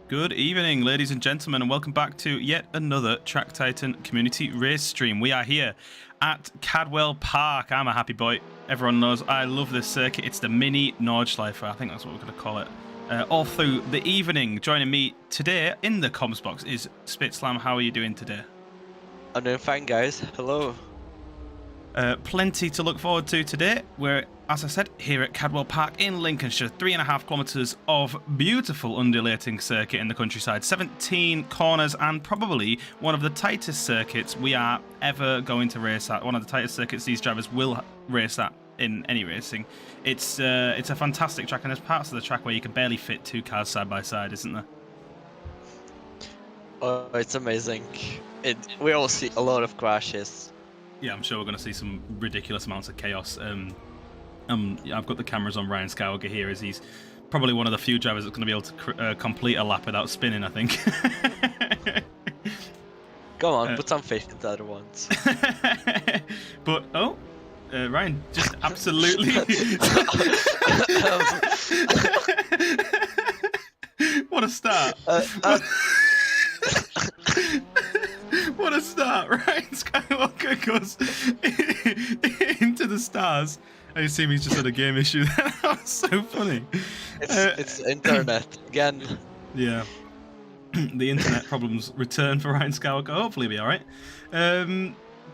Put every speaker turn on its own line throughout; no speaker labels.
Good evening, ladies and gentlemen, and welcome back to yet another Track Titan community race stream. We are here at Cadwell Park. I'm a happy boy. Everyone knows I love this circuit. It's the mini Nordschleife. I think that's what we're going to call it. All through the evening. Joining me today in the comms box is Spitslam. How are you doing today?
I'm doing fine, guys. Hello.
Plenty to look forward to today. We're, as I said, here at Cadwell Park in Lincolnshire. 3.5 kilometres of beautiful undulating circuit in the countryside. 17 corners and probably one of the tightest circuits we are ever going to race at. One of the tightest circuits these drivers will race at in any racing. It's a fantastic track, and there's parts of the track where you can barely fit two cars side by side, isn't there?
Oh, it's amazing. We all see a lot of crashes.
Yeah, I'm sure we're going to see some ridiculous amounts of chaos. I've got the cameras on Ryan Skywalker here, as he's probably one of the few drivers that's going to be able to complete a lap without spinning, I think.
Come on, put some faith in the other ones.
But, Ryan, just absolutely... What a start. What a start. Ryan Skywalker goes into the stars. I assume he's just had a game issue. That was so funny.
It's internet again.
Yeah. The internet problems return for Ryan Skywalker. Hopefully he'll be alright.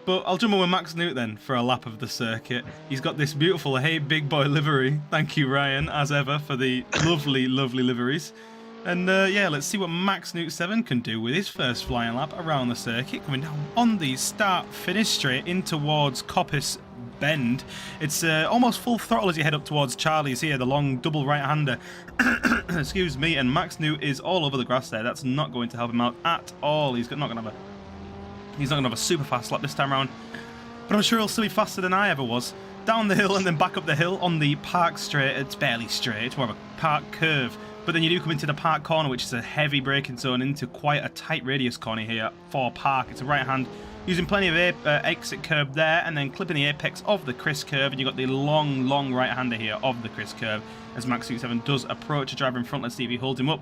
But I'll jump on with Max Newt then for a lap of the circuit. He's got this beautiful Hey Big Boy livery. Thank you, Ryan, as ever, for the lovely, lovely liveries. And yeah, let's see what Max Newt 7 can do with his first flying lap around the circuit, coming down on the start-finish straight in towards Coppice Bend. It's almost full throttle as you head up towards Charlie's here, the long double right-hander. Excuse me, and Max Newt is all over the grass there. That's not going to help him out at all. He's not going to have a super fast lap this time around, but I'm sure he'll still be faster than I ever was. Down the hill and then back up the hill on the park straight. It's barely straight, it's more of a park curve. But then you do come into the park corner, which is a heavy braking zone, into quite a tight radius corner here for park. It's a right hand, using plenty of exit curb there, and then clipping the apex of the Chris curve, and you've got the long, long right-hander here of the Chris curve as Max Newt 7 does approach a driver in front. Let's see if he holds him up.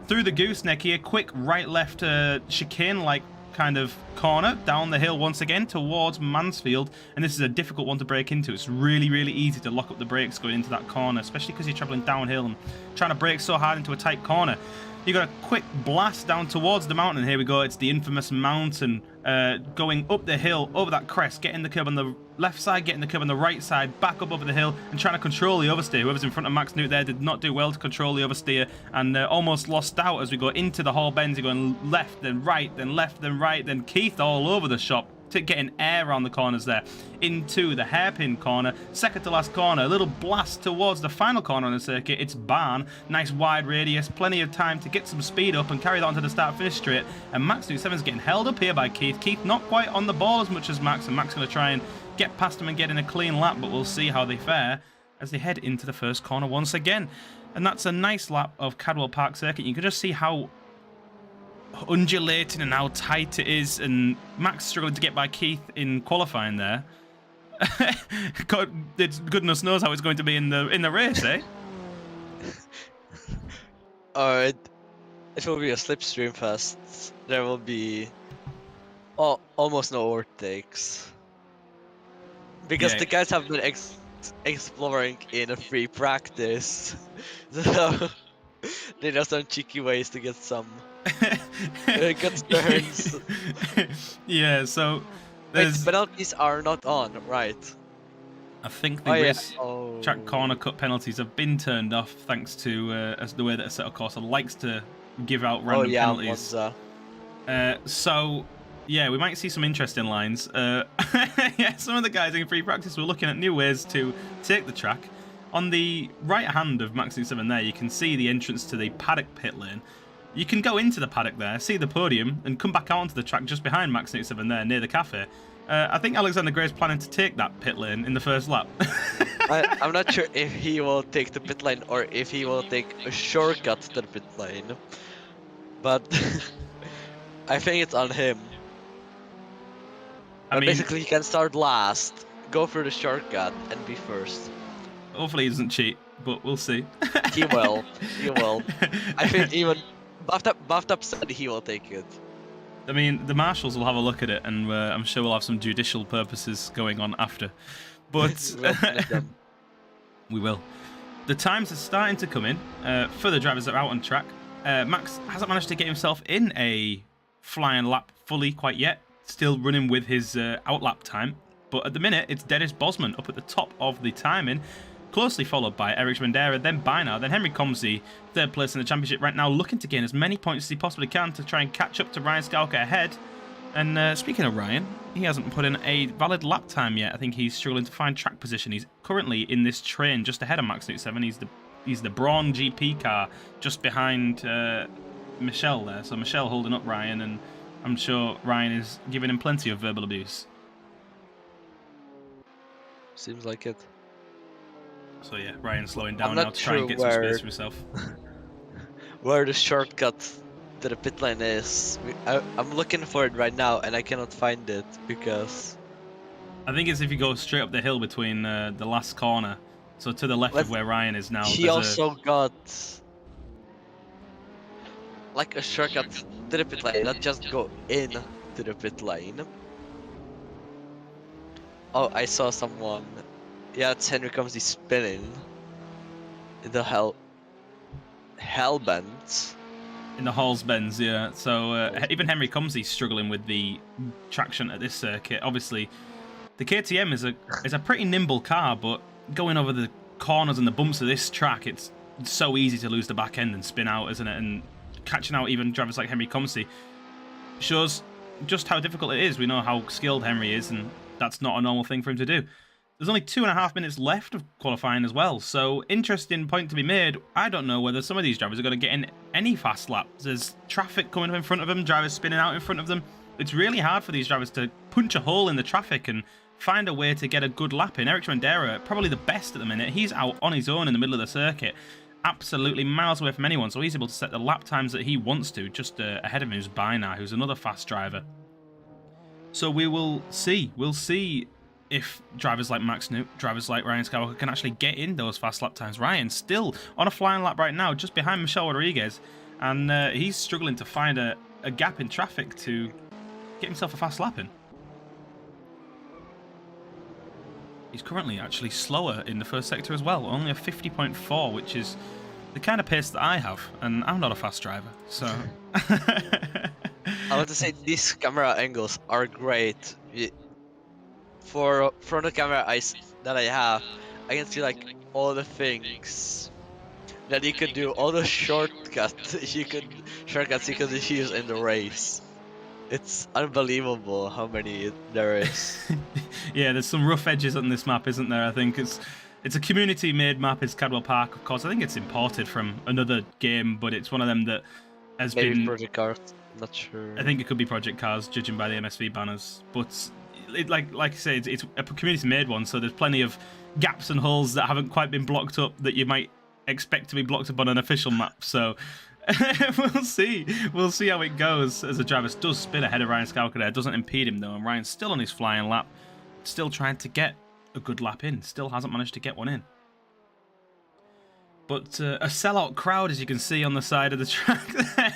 Through the gooseneck here, quick right-left chicane-like kind of corner down the hill once again towards Mansfield, and this is a difficult one to break into. It's really, really easy to lock up the brakes going into that corner, especially because you're traveling downhill and trying to brake so hard into a tight corner. You got a quick blast down towards the mountain. Here we go. It's the infamous mountain going up the hill over that crest, getting the curb on the left side, getting the curb on the right side, back up over the hill and trying to control the oversteer. Whoever's in front of Max Newt there did not do well to control the oversteer, and almost lost out as we go into the Hall Bends. You're going left, then right, then left, then right, then Keith all over the shop, getting air around the corners there into the hairpin corner, second to last corner, a little blast towards the final corner on the circuit. It's Barn, nice wide radius, plenty of time to get some speed up and carry that onto the start finish straight, and Max Newt 7's getting held up here by Keith. Keith not quite on the ball as much as Max, and Max going to try and get past him and get in a clean lap, but we'll see how they fare as they head into the first corner once again. And that's a nice lap of Cadwell Park Circuit. You can just see how undulating and how tight it is, and Max struggling to get by Keith in qualifying there. God, goodness knows how it's going to be in the race, eh?
It will be a slipstream fest. There will be almost no overtakes because the guys have been exploring in a free practice, so they have some cheeky ways to get some good turns.
Yeah, so
wait, penalties are not on, right?
I think the track corner cut penalties have been turned off thanks to as the way that Assetto Corsa likes to give out random penalties. So yeah, we might see some interesting lines. Yeah, some of the guys in free practice were looking at new ways to take the track. On the right hand of Max Newt 7 there, you can see the entrance to the paddock pit lane. You can go into the paddock there, see the podium, and come back out onto the track just behind Max Newt 7 there, near the cafe. I think Alexander Gray's planning to take that pit lane in the first lap.
I'm not sure if he will take the pit lane or if he will take a shortcut to the pit lane, but I think it's on him. I mean, basically, he can start last, go for the shortcut, and be first.
Hopefully he doesn't cheat, but we'll see.
He will. He will. I think even Buffed up said he will take it.
I mean, the marshals will have a look at it, and I'm sure we'll have some judicial purposes going on after. But
We'll punish them.
we will. The times are starting to come in for the drivers that are out on track. Max hasn't managed to get himself in a flying lap fully quite yet. Still running with his outlap time. But at the minute, it's Dennis Bosman up at the top of the timing, closely followed by Eric Mandera, then Bynar, then Henry Comsey, third place in the championship right now, looking to gain as many points as he possibly can to try and catch up to Ryan Scalca ahead. And speaking of Ryan, he hasn't put in a valid lap time yet. I think he's struggling to find track position. He's currently in this train just ahead of Max Newt 7. He's the Braun GP car just behind Michelle there. So Michelle holding up Ryan, and I'm sure Ryan is giving him plenty of verbal abuse.
Seems like it.
So yeah, Ryan's slowing down
I'm
now
not
to try and
sure
get some space for himself.
Where the shortcut to the pit lane is. I'm looking for it right now and I cannot find it because...
I think it's if you go straight up the hill between the last corner. So to the left of where Ryan is now.
He also got like a shortcut to the pit lane, not just go in to the pit lane. Oh, I saw someone. Yeah, it's Henry Comsey spinning. In the Hellbent.
In the Halls Bends, yeah. So even Henry Comsey's struggling with the traction at this circuit. Obviously, the KTM is a pretty nimble car, but going over the corners and the bumps of this track, it's so easy to lose the back end and spin out, isn't it? And catching out even drivers like Henry Comsey shows just how difficult it is. We know how skilled Henry is, and that's not a normal thing for him to do. There's only 2.5 minutes left of qualifying as well, so interesting point to be made. I don't know whether some of these drivers are going to get in any fast laps. There's traffic coming up in front of them, drivers spinning out in front of them. It's really hard for these drivers to punch a hole in the traffic and find a way to get a good lap in. Eric Mandera, probably the best at the minute. He's out on his own in the middle of the circuit, absolutely miles away from anyone, so he's able to set the lap times that he wants to. Just ahead of him is Bynar, who's another fast driver. So we will see. We'll see if drivers like Max Newt, drivers like Ryan Skywalker can actually get in those fast lap times. Ryan's still on a flying lap right now, just behind Michelle Rodriguez, and he's struggling to find a gap in traffic to get himself a fast lap in. He's currently actually slower in the first sector as well, only a 50.4, which is the kind of pace that I have, and I'm not a fast driver, so...
I want to say these camera angles are great. From the camera that I have, I can see like all the things that you could do, all the shortcuts you could use in the race. It's unbelievable how many there is.
Yeah, there's some rough edges on this map, isn't there? I think it's a community-made map. It's Cadwell Park, of course. I think it's imported from another game, but it's one of them that has
Maybe
been...
Project Cars, not sure.
I think it could be Project Cars, judging by the MSV banners. But like I say, it's a community-made one, so there's plenty of gaps and holes that haven't quite been blocked up that you might expect to be blocked up on an official map. So we'll see. We'll see how it goes as the driver does spin ahead of Ryan Scalca there. Doesn't impede him though, and Ryan's still on his flying lap, still trying to get a good lap in. Still hasn't managed to get one in. But a sellout crowd, as you can see on the side of the track there.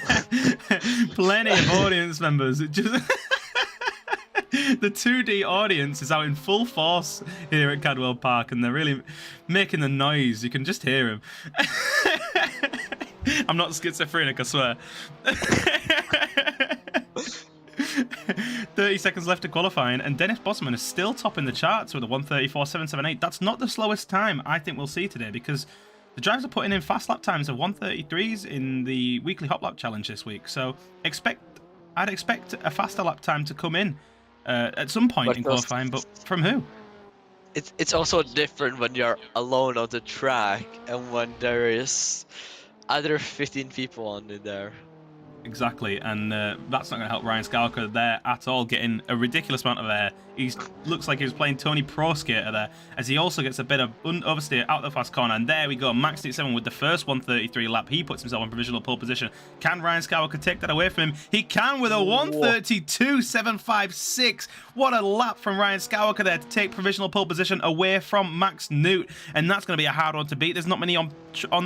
Plenty of audience members. It just the 2D audience is out in full force here at Cadwell Park, and they're really making the noise. You can just hear them. I'm not schizophrenic, I swear. 30 seconds left to qualifying, and Dennis Bosman is still topping the charts with a 1:34.778. That's not the slowest time I think we'll see today, because the drivers are putting in fast lap times of 1:33s in the weekly hot lap challenge this week. So I'd expect a faster lap time to come in at some point in qualifying, but from who?
It's also different when you're alone on the track and when there is other 15 people on it there.
Exactly, and that's not going to help Ryan Scalca there at all, getting a ridiculous amount of air. He looks like he was playing Tony Pro Skater there, as he also gets a bit of oversteer out the fast corner, and there we go, Max 7 with the first 133 lap. He puts himself in provisional pole position. Can Ryan Scalca take that away from him? He can with a 132.756. What a lap from Ryan Scalca there to take provisional pole position away from Max Newt, and that's going to be a hard one to beat. There's not many on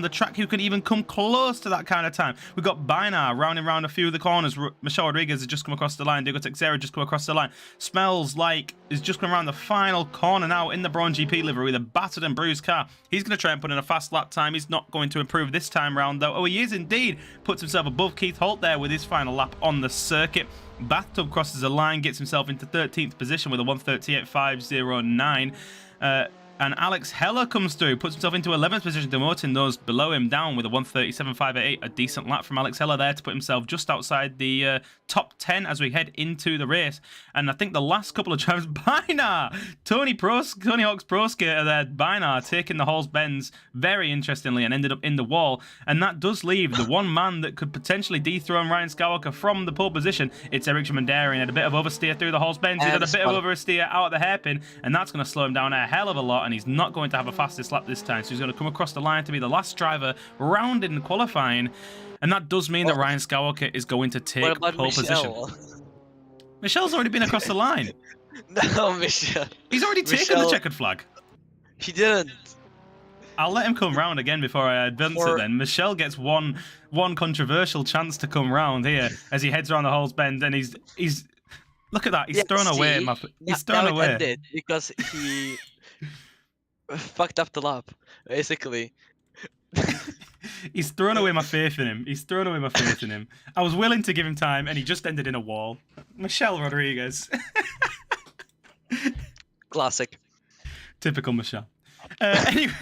the track who can even come close to that kind of time. We've got Bynar rounding around a few of the corners. Michelle Rodriguez has just come across the line. Diego Texera just come across the line. Smells like is just going around the final corner now in the Braun GP livery with a battered and bruised car. He's going to try and put in a fast lap time. He's not going to improve this time round though. Oh, he is indeed. Puts himself above Keith Holt there with his final lap on the circuit. Bathtub crosses the line, gets himself into 13th position with a 138.509. And Alex Heller comes through, puts himself into 11th position, demoting those below him down with a 137.588. A decent lap from Alex Heller there to put himself just outside the top 10 as we head into the race. And I think the last couple of times, Bynar, Tony Hawk's Pro Skater there, Bynar taking the Halls Bends very interestingly and ended up in the wall. And that does leave the one man that could potentially dethrone Ryan Skywalker from the pole position. It's Eric Schmendera. He had a bit of oversteer through the Halls Bends. He had a bit of oversteer out of the hairpin, and that's going to slow him down a hell of a lot. And he's not going to have a fastest lap this time, so he's going to come across the line to be the last driver rounded in qualifying, and that does mean that Ryan Skywalker is going to take pole position. Michelle's already been across the line.
No, Michelle.
He's already taken the checkered flag.
He didn't.
I'll let him come round again before I advance it then. Michelle gets one controversial chance to come round here as he heads around the Halls Bend, and he's look at that. He's thrown away. He's thrown away.
Ended because he fucked up the lap, basically.
He's thrown away my faith in him. He's thrown away my faith in him. I was willing to give him time, and he just ended in a wall. Michelle Rodriguez.
Classic.
Typical Michelle. Anyway,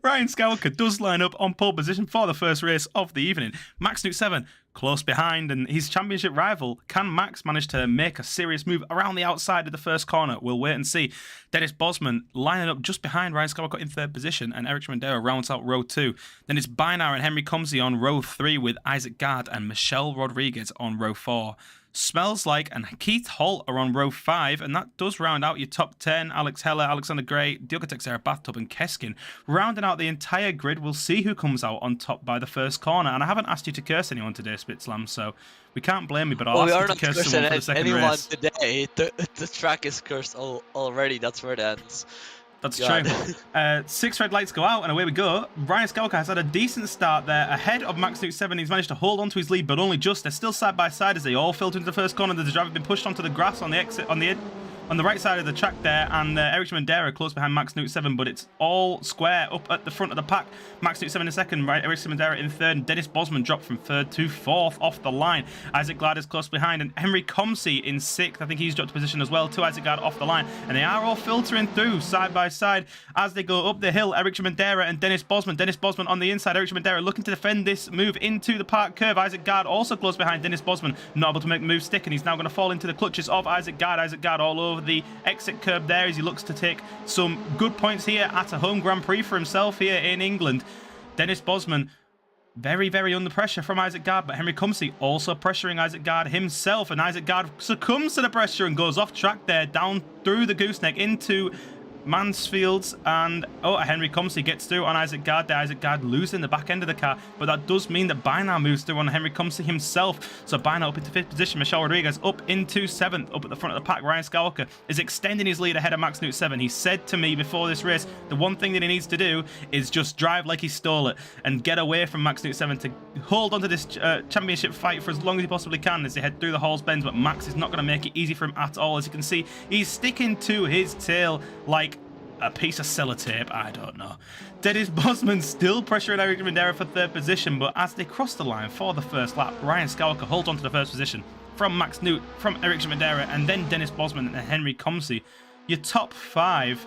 Ryan Skywalker does line up on pole position for the first race of the evening. Max Newt 7 close behind, and his championship rival, can Max manage to make a serious move around the outside of the first corner? We'll wait and see. Dennis Bosman lining up just behind Ryan Skywalker in third position, and Eric Schmendera rounds out row 2. Then it's Bynar and Henry Comsey on row 3 with Isaac Gard and Michelle Rodriguez on row 4. Smells Like and Keith Holt are on row 5, and that does round out your top 10. Alex Heller, Alexander Gray, Diogo Texera, Bathtub, and Keskin. Rounding out the entire grid, we'll see who comes out on top by the first corner. And I haven't asked you to curse anyone today, Spitslam, so we can't blame you, but I'll ask you to curse someone for the second race.
Today. The track is cursed already. That's where it ends.
That's true. 6 red lights go out, and away we go. Ryan Skywalker has had a decent start there, ahead of Max Newt 7. He's managed to hold on to his lead, but only just. They're still side by side as they all filter into the first corner. The driver has been pushed onto the grass on the exit, on the right side of the track there, and Eric Schmendera close behind Max Newt 7, but it's all square up at the front of the pack. Max Newt 7 in second, right? Eric Schmendera in third, and Dennis Bosman dropped from third to fourth off the line. Isaac Gard is close behind, and Henry Comsey in sixth. I think he's dropped a position as well to Isaac Gard off the line, and they are all filtering through side by side as they go up the hill. Eric Schmendera and Dennis Bosman. Dennis Bosman on the inside. Eric Schmendera looking to defend this move into the park curve. Isaac Gard also close behind Dennis Bosman, not able to make the move stick, and he's now going to fall into the clutches of Isaac Gard. Isaac Gard all over the exit curb there as he looks to take some good points here at a home Grand Prix for himself here in England. Dennis Bosman very, very under pressure from Isaac Gard, but Henry Comsey also pressuring Isaac Gard himself, and Isaac Gard succumbs to the pressure and goes off track there, down through the gooseneck into Mansfields, and Henry Comsey gets through on Isaac Gard there. Isaac Gard losing the back end of the car, but that does mean that Bynar moves through on Henry Comsey himself. So Bynar up into 5th position, Michelle Rodriguez up into 7th, up at the front of the pack. Ryan Skywalker is extending his lead ahead of Max Newt 7. He said to me before this race, the one thing that he needs to do is just drive like he stole it and get away from Max Newt 7 to hold onto this championship fight for as long as he possibly can as they head through the Halls Bends, but Max is not going to make it easy for him at all. As you can see, he's sticking to his tail like a piece of sellotape, I don't know. Dennis Bosman still pressuring Eric Schmendera for 3rd position, but as they cross the line for the first lap, Ryan Skywalker holds on to the 1st position from Max Newt, from Eric Schmendera, and then Dennis Bosman and Henry Comsey. Your top 5.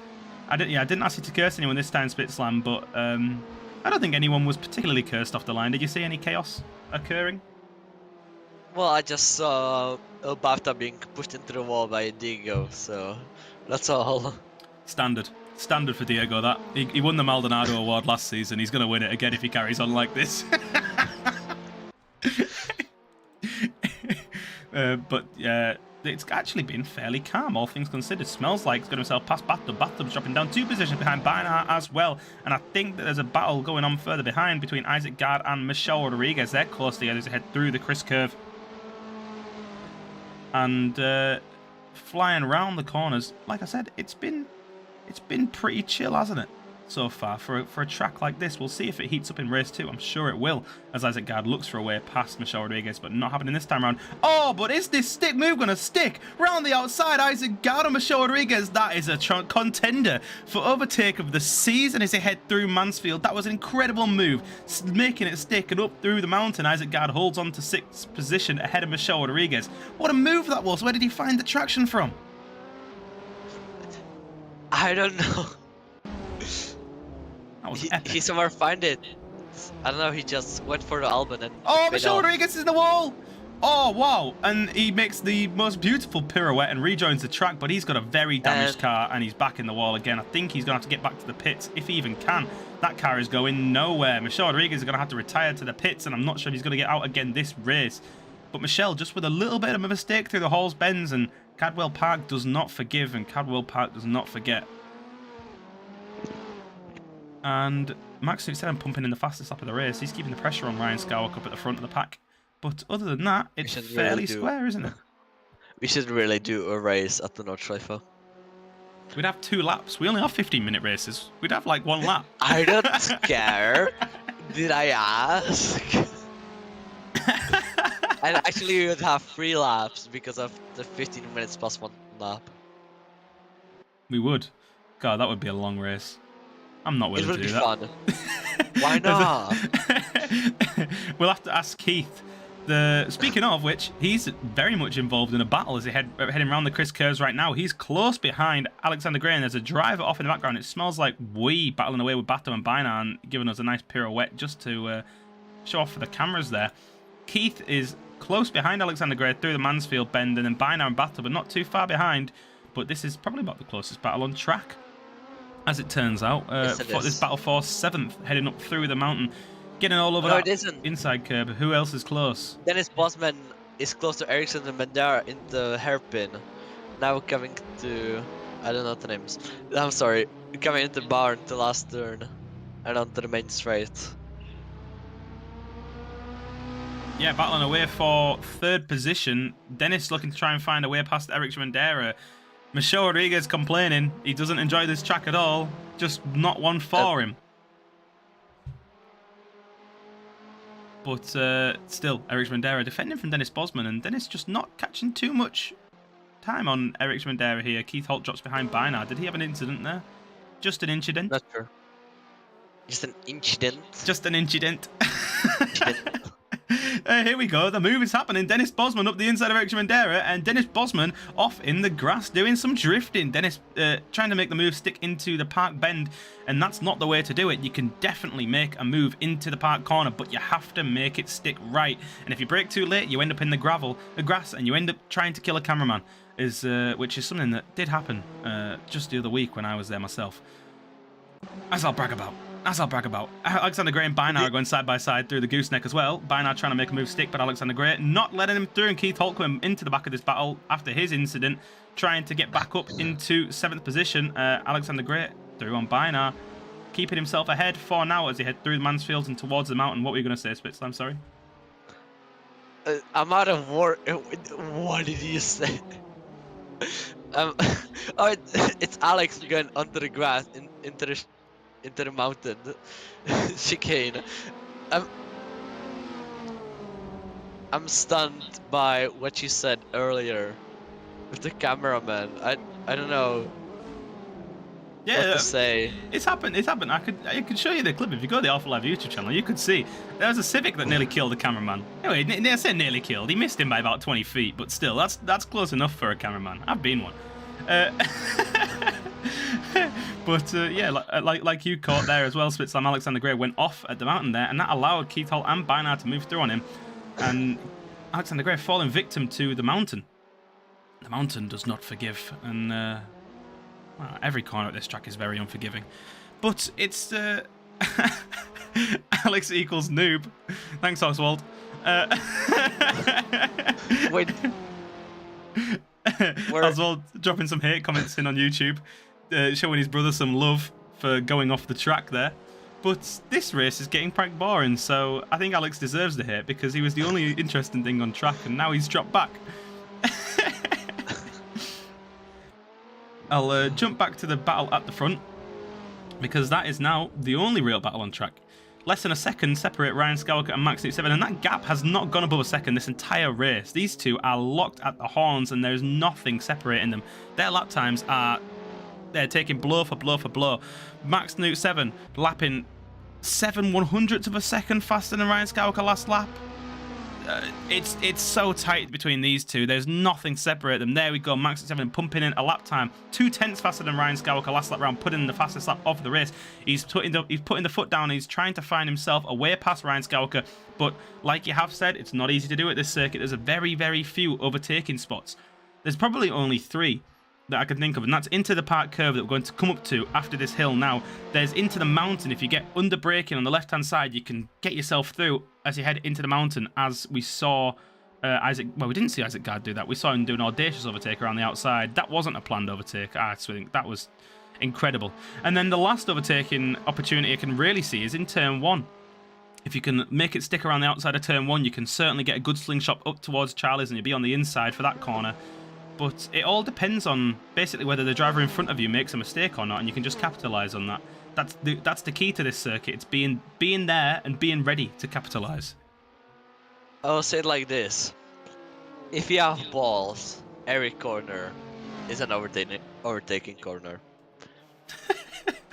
I didn't ask you to curse anyone this time, Spitslam, but I don't think anyone was particularly cursed off the line. Did you see any chaos occurring?
Well, I just saw Bafta being pushed into the wall by Diego, so that's all.
Standard for Diego, that. He won the Maldonado Award last season. He's going to win it again if he carries on like this. But it's actually been fairly calm, all things considered. Smells like he's got himself past Bathtub. Bathtub's dropping down 2 positions behind Beinar as well. And I think that there's a battle going on further behind between Isaac Gard and Michelle Rodriguez. They're close together as they head through the Chris curve. And flying around the corners, like I said, it's been pretty chill, hasn't it? So far for a track like this. We'll see if it heats up in race 2. I'm sure it will, as Isaac Gard looks for a way past Michelle Rodriguez, but not happening this time around. Oh, but is this stick move going to stick? Round the outside, Isaac Gard and Michelle Rodriguez. That is a contender for overtake of the season as they head through Mansfield. That was an incredible move, making it stick, and up through the mountain, Isaac Gard holds on to 6th position ahead of Michelle Rodriguez. What a move that was. Where did he find the traction from?
I don't know. He somewhere find it. I don't know, he just went for the Albon and...
Oh, Michelle Rodriguez is in the wall! Oh, wow. And he makes the most beautiful pirouette and rejoins the track, but he's got a very damaged car and he's back in the wall again. I think he's going to have to get back to the pits, if he even can. That car is going nowhere. Michelle Rodriguez is going to have to retire to the pits, and I'm not sure if he's going to get out again this race. But Michelle, just with a little bit of a mistake through the Halls bends, and Cadwell Park does not forgive, and Cadwell Park does not forget. And Max said I'm pumping in the fastest lap of the race. He's keeping the pressure on Ryan Scowick up at the front of the pack. But other than that, it's fairly square, isn't it?
We should really do a race at the Nordschleife.
We'd have 2 laps. We only have 15-minute races. We'd have like 1 lap.
I don't care. Did I ask? And actually we would have 3 laps because of the 15 minutes plus 1 lap.
We would. God, that would be a long race. I'm not willing to do that.
It would be fun. Why not?
We'll have to ask Keith. Speaking of which, he's very much involved in a battle as they heading around the Chris curves right now. He's close behind Alexander Gray, and there's a driver off in the background. It smells like we battling away with Bato and Beinar and giving us a nice pirouette just to show off for the cameras there. Keith is close behind Alexander Gray through the Mansfield bend, and then Beinar and Bato, but not too far behind. But this is probably about the closest battle on track. As it turns out, this battle for 7th, heading up through the mountain, getting all over that inside curb. Who else is close?
Dennis Bosman is close to Ericsson and Mendara in the hairpin. Now coming to... I don't know the names. I'm sorry. Coming into barn, the last turn, and onto the main straight.
Yeah, battling away for 3rd position. Dennis looking to try and find a way past Eric Mendara. Michelle Rodriguez complaining he doesn't enjoy this track at all. Just not one for him. But still, Eric Mendara defending from Dennis Bosman, and Dennis just not catching too much time on Eric Mendara here. Keith Holt drops behind Beinar. Did he have an incident there? Just an incident?
Not sure. Just an incident?
Just an incident. Here we go. The move is happening. Dennis Bosman up the inside of Eric Mendara, and Dennis Bosman off in the grass doing some drifting. Dennis trying to make the move stick into the park bend, and that's not the way to do it. You can definitely make a move into the park corner, but you have to make it stick right. And if you brake too late, you end up in the grass, and you end up trying to kill a cameraman, which is something that did happen just the other week when I was there myself. As I'll brag about. Alexander Gray and Beinar are going side by side through the gooseneck as well. Beinar trying to make a move stick, but Alexander Gray not letting him through, and Keith Holt coming into the back of this battle after his incident, trying to get back up into 7th position. Alexander Gray through on Beinar, keeping himself ahead for now as he head through the Mansfields and towards the mountain. What were you going to say, Spitz? I'm sorry.
I'm out of word. What did you say? Oh, it's Alex going onto the grass into the mountain chicane. I'm stunned by what you said earlier with the cameraman. I don't know what to say.
It's happened. I could show you the clip if you go to the Alpha Live YouTube channel. You could see there was a Civic that nearly killed the cameraman. Anyway, I said nearly killed. He missed him by about 20 feet, but still, that's close enough for a cameraman. I've been one. But yeah, like you caught there as well, Spitzlam. Alexander Gray went off at the mountain there, and that allowed Keith Holt and Beinar to move through on him. And Alexander Gray falling victim to the mountain. The mountain does not forgive, and well, every corner at this track is very unforgiving. But it's Alex equals noob. Thanks, Oswald.
wait.
As well, dropping some hate comments in on YouTube, showing his brother some love for going off the track there. But this race is getting quite boring, so I think Alex deserves the hate because he was the only interesting thing on track, and now he's dropped back. I'll jump back to the battle at the front, because that is now the only real battle on track. Less than a second separate Ryan Skywalker and Max Newt 7, and that gap has not gone above a second this entire race. These two are locked at the horns, and there's nothing separating them. Their lap times are... they're taking blow for blow for blow. Max Newt 7 lapping 7/100ths of a second faster than Ryan Skywalker last lap. It's so tight between these two. There's nothing separate them. There we go. Max Newt 7 pumping in a lap time 0.2 faster than Ryan Skywalker last lap round, putting in the fastest lap of the race. He's putting the foot down. And he's trying to find himself a way past Ryan Skywalker. But like you have said, it's not easy to do at this circuit. There's a very, very few overtaking spots. There's probably only 3 that I can think of, and that's into the park curve that we're going to come up to after this hill. Now, there's into the mountain. If you get under braking on the left-hand side, you can get yourself through as you head into the mountain, as we saw Isaac... well, we didn't see Isaac Gard do that. We saw him do an audacious overtake around the outside. That wasn't a planned overtake. I think that was incredible. And then the last overtaking opportunity I can really see is in turn 1. If you can make it stick around the outside of turn 1, you can certainly get a good slingshot up towards Charlie's, and you'll be on the inside for that corner. But it all depends on basically whether the driver in front of you makes a mistake or not, and you can just capitalise on that. That's the key to this circuit. It's being there and being ready to capitalise.
I'll say it like this: if you have balls, every corner is an overtaking corner.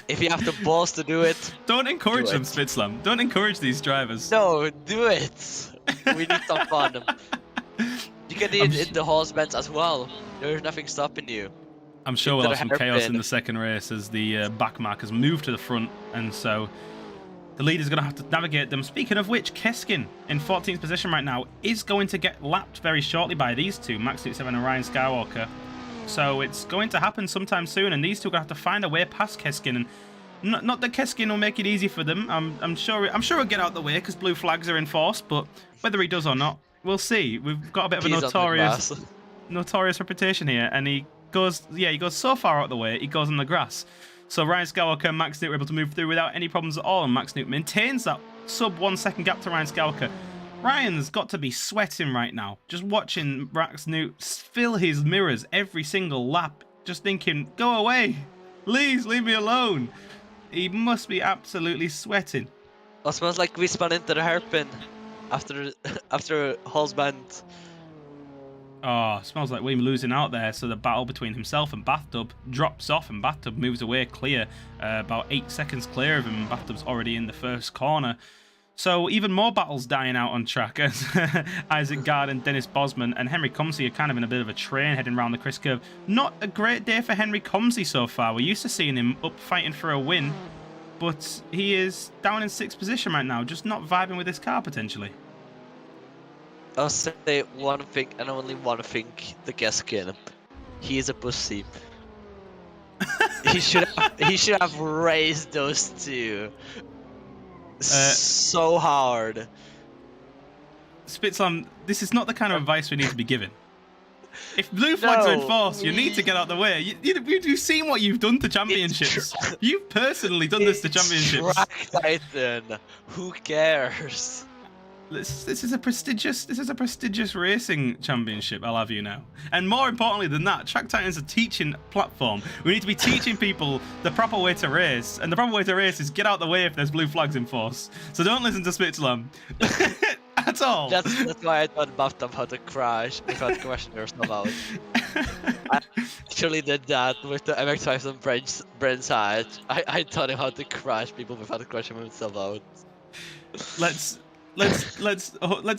If you have the balls to do it,
don't encourage them, Spitzlam. Don't encourage these drivers.
No, do it. We need some fun. You can do it in the horse bends as well. There's nothing stopping you.
I'm sure we'll have some chaos in the second race as the back markers move to the front, and so the leader's going to have to navigate them. Speaking of which, Keskin in 14th position right now is going to get lapped very shortly by these two, Max Newt 7 and Ryan Skywalker. So it's going to happen sometime soon, and these two are going to have to find a way past Keskin. And not that Keskin will make it easy for them. I'm sure he'll get out the way because blue flags are in force, but whether he does or not, we'll see. We've got a bit of a notorious reputation here, and he goes so far out the way, he goes on the grass. So Ryan Skywalker and Max Newt were able to move through without any problems at all, and Max Newt maintains that sub 1 second gap to Ryan Skywalker. Ryan's got to be sweating right now, just watching Max Newt fill his mirrors every single lap, just thinking, go away, please leave me alone. He must be absolutely sweating.
It smells like we spun into the hairpin after Hall's band.
Oh, smells like William losing out there. So the battle between himself and Bathtub drops off, and Bathtub moves away clear, about 8 seconds clear of him. Bathtub's already in the first corner. So even more battles dying out on track as Isaac Gard and Dennis Bosman and Henry Comsey are kind of in a bit of a train heading around the Chris curve. Not a great day for Henry Comsey so far. We're used to seeing him up fighting for a win, but he is down in 6th position right now, just not vibing with his car potentially.
I'll say one thing, and only one thing, the Gaskin. He is a pussy. he should have raised those two so hard.
Spitzlam, this is not the kind of advice we need to be giving. If blue flags are enforced, you need to get out the way. You've seen what you've done to championships. You've personally done this to championships.
Track Titan. Who cares?
This is a prestigious racing championship, I'll have you know. And more importantly than that, Track Titan's a teaching platform. We need to be teaching people the proper way to race, and the proper way to race is get out the way if there's blue flags in force. So don't listen to Spitzlam at all.
That's why I taught Bathtub how to crash without questioners allowed. I actually did that with the MX-5 on Brent's side. I taught him how to crash people without questioners allowed.
Let's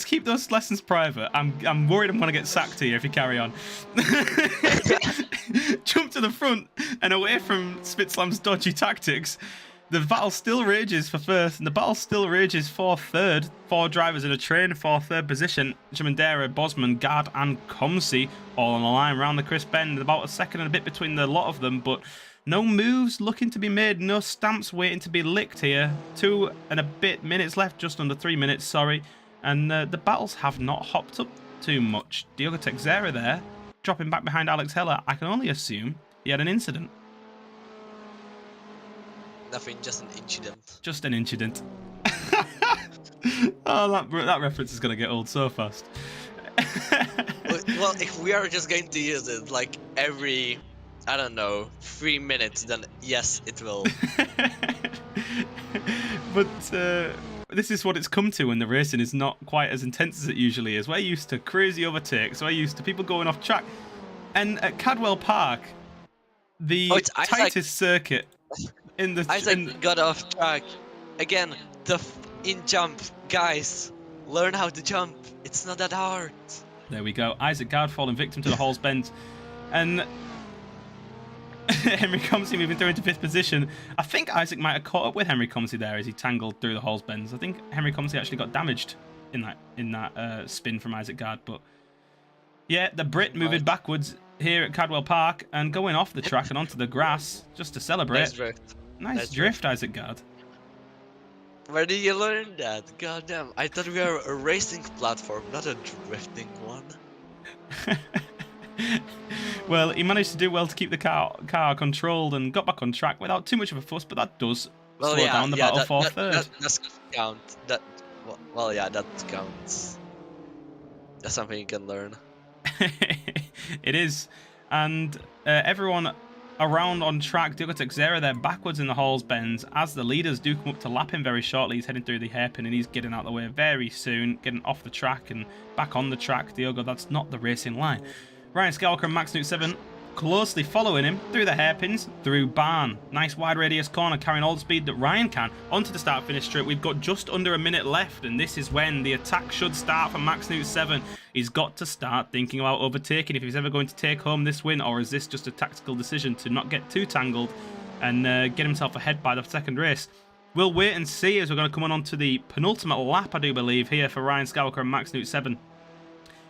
keep those lessons private. I'm worried I'm gonna get sacked here if you carry on. Jump to the front and away from Spitzlam's dodgy tactics. The battle still rages for first, and the battle still rages for third. 4 drivers in a train for third position. Jamandera, Bosman, Gard, and Comsey all on the line around the Chris Bend. About a second and a bit between the lot of them, but no moves looking to be made, no stamps waiting to be licked here. 2 and a bit minutes left, just under 3 minutes, sorry. And the battles have not hopped up too much. Diogo Texera there, dropping back behind Alex Heller. I can only assume he had an incident.
Nothing, just an incident.
Just an incident. Oh, that reference is going to get old so fast.
Well, if we are just going to use it like every, I don't know, 3 minutes, then yes, it will.
But this is what it's come to when the racing is not quite as intense as it usually is. We're used to crazy overtakes. We're used to people going off track. And at Cadwell Park, the tightest circuit in the...
Isaac got off track. Again, in jump. Guys, learn how to jump. It's not that hard.
There we go. Isaac Gard falling victim to the Hall's Bend. And Henry Comsey moving through into 5th position. I think Isaac might have caught up with Henry Comsey there as he tangled through the Hall's Bends. I think Henry Comsey actually got damaged in that spin from Isaac Gard. But yeah, the Brit moving backwards here at Cadwell Park and going off the track and onto the grass just to celebrate.
Nice drift.
Nice drift, Isaac Gard.
Where did you learn that? Goddamn, I thought we were a racing platform, not a drifting one.
Well, he managed to do well to keep the car controlled and got back on track without too much of a fuss, but that does slow down the battle for third.
That does count. Well, yeah, that counts. That's something you can learn.
It is. And everyone around on track, Diogo Texera there backwards in the Hall's Bends as the leaders do come up to lap him very shortly. He's heading through the hairpin and he's getting out of the way very soon, getting off the track and back on the track. Diogo, that's not the racing line. Ryan Skywalker and Max Newt 7 closely following him through the hairpins, through Barn. Nice wide radius corner, carrying all the speed that Ryan can onto the start-finish strip. We've got just under a minute left, and this is when the attack should start for Max Newt 7. He's got to start thinking about overtaking if he's ever going to take home this win, or is this just a tactical decision to not get too tangled and get himself ahead by the second race? We'll wait and see as we're going to come on to the penultimate lap, I do believe, here for Ryan Skywalker and Max Newt 7.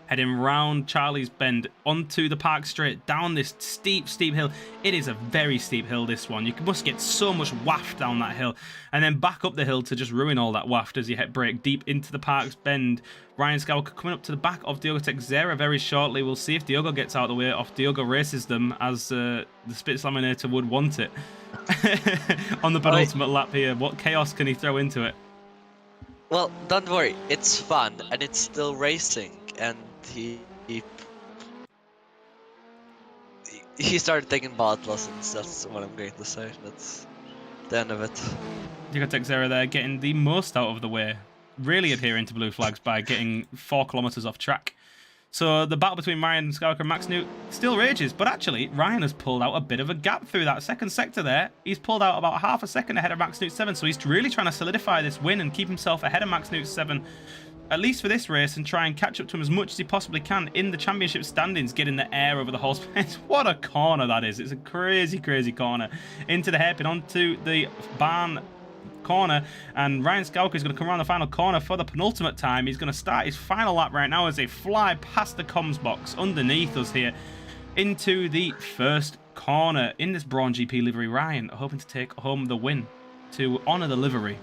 Heading round Charlie's Bend onto the park straight, down this steep hill. It is a very steep hill, this one. You must get so much waft down that hill. And then back up the hill to just ruin all that waft as you brake deep into the park's bend. Ryan Skywalker coming up to the back of Diogo Texera very shortly. We'll see if Diogo gets out of the way. Off Diogo races them as the Spitz Laminator would want it. On the penultimate lap here. What chaos can he throw into it?
Well, don't worry. It's fun and it's still racing. And he started taking bot lessons. That's what I'm going to say. That's the end of it.
Diogo Texera there getting the most out of the way, really adhering to blue flags by getting 4 kilometers off track. So the battle between Ryan Skywalker and Max Newt still rages, but actually Ryan has pulled out a bit of a gap through that second sector there. He's pulled out about half a second ahead of Max Newt 7, so he's really trying to solidify this win and keep himself ahead of Max Newt 7. At least for this race, and try and catch up to him as much as he possibly can in the championship standings, getting the air over the whole space. What a corner that is. It's a crazy, crazy corner. Into the hairpin, onto the barn corner, and Ryan Skywalker is going to come around the final corner for the penultimate time. He's going to start his final lap right now as they fly past the comms box underneath us here into the first corner in this Brawn GP livery. Ryan hoping to take home the win to honour the livery.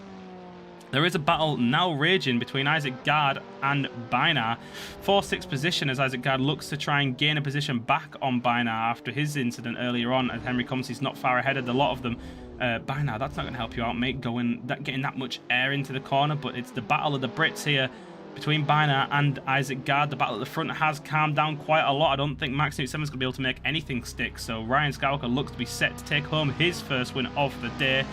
There is a battle now raging between Isaac Gard and Beinar for 6th position as Isaac Gard looks to try and gain a position back on Beinar after his incident earlier on, as Henry Comsey's not far ahead of the lot of them. Beinar, that's not going to help you out, mate, getting that much air into the corner, but it's the battle of the Brits here between Beinar and Isaac Gard. The battle at the front has calmed down quite a lot. I don't think Max Newt 7 is going to be able to make anything stick, so Ryan Skywalker looks to be set to take home his first win of the day,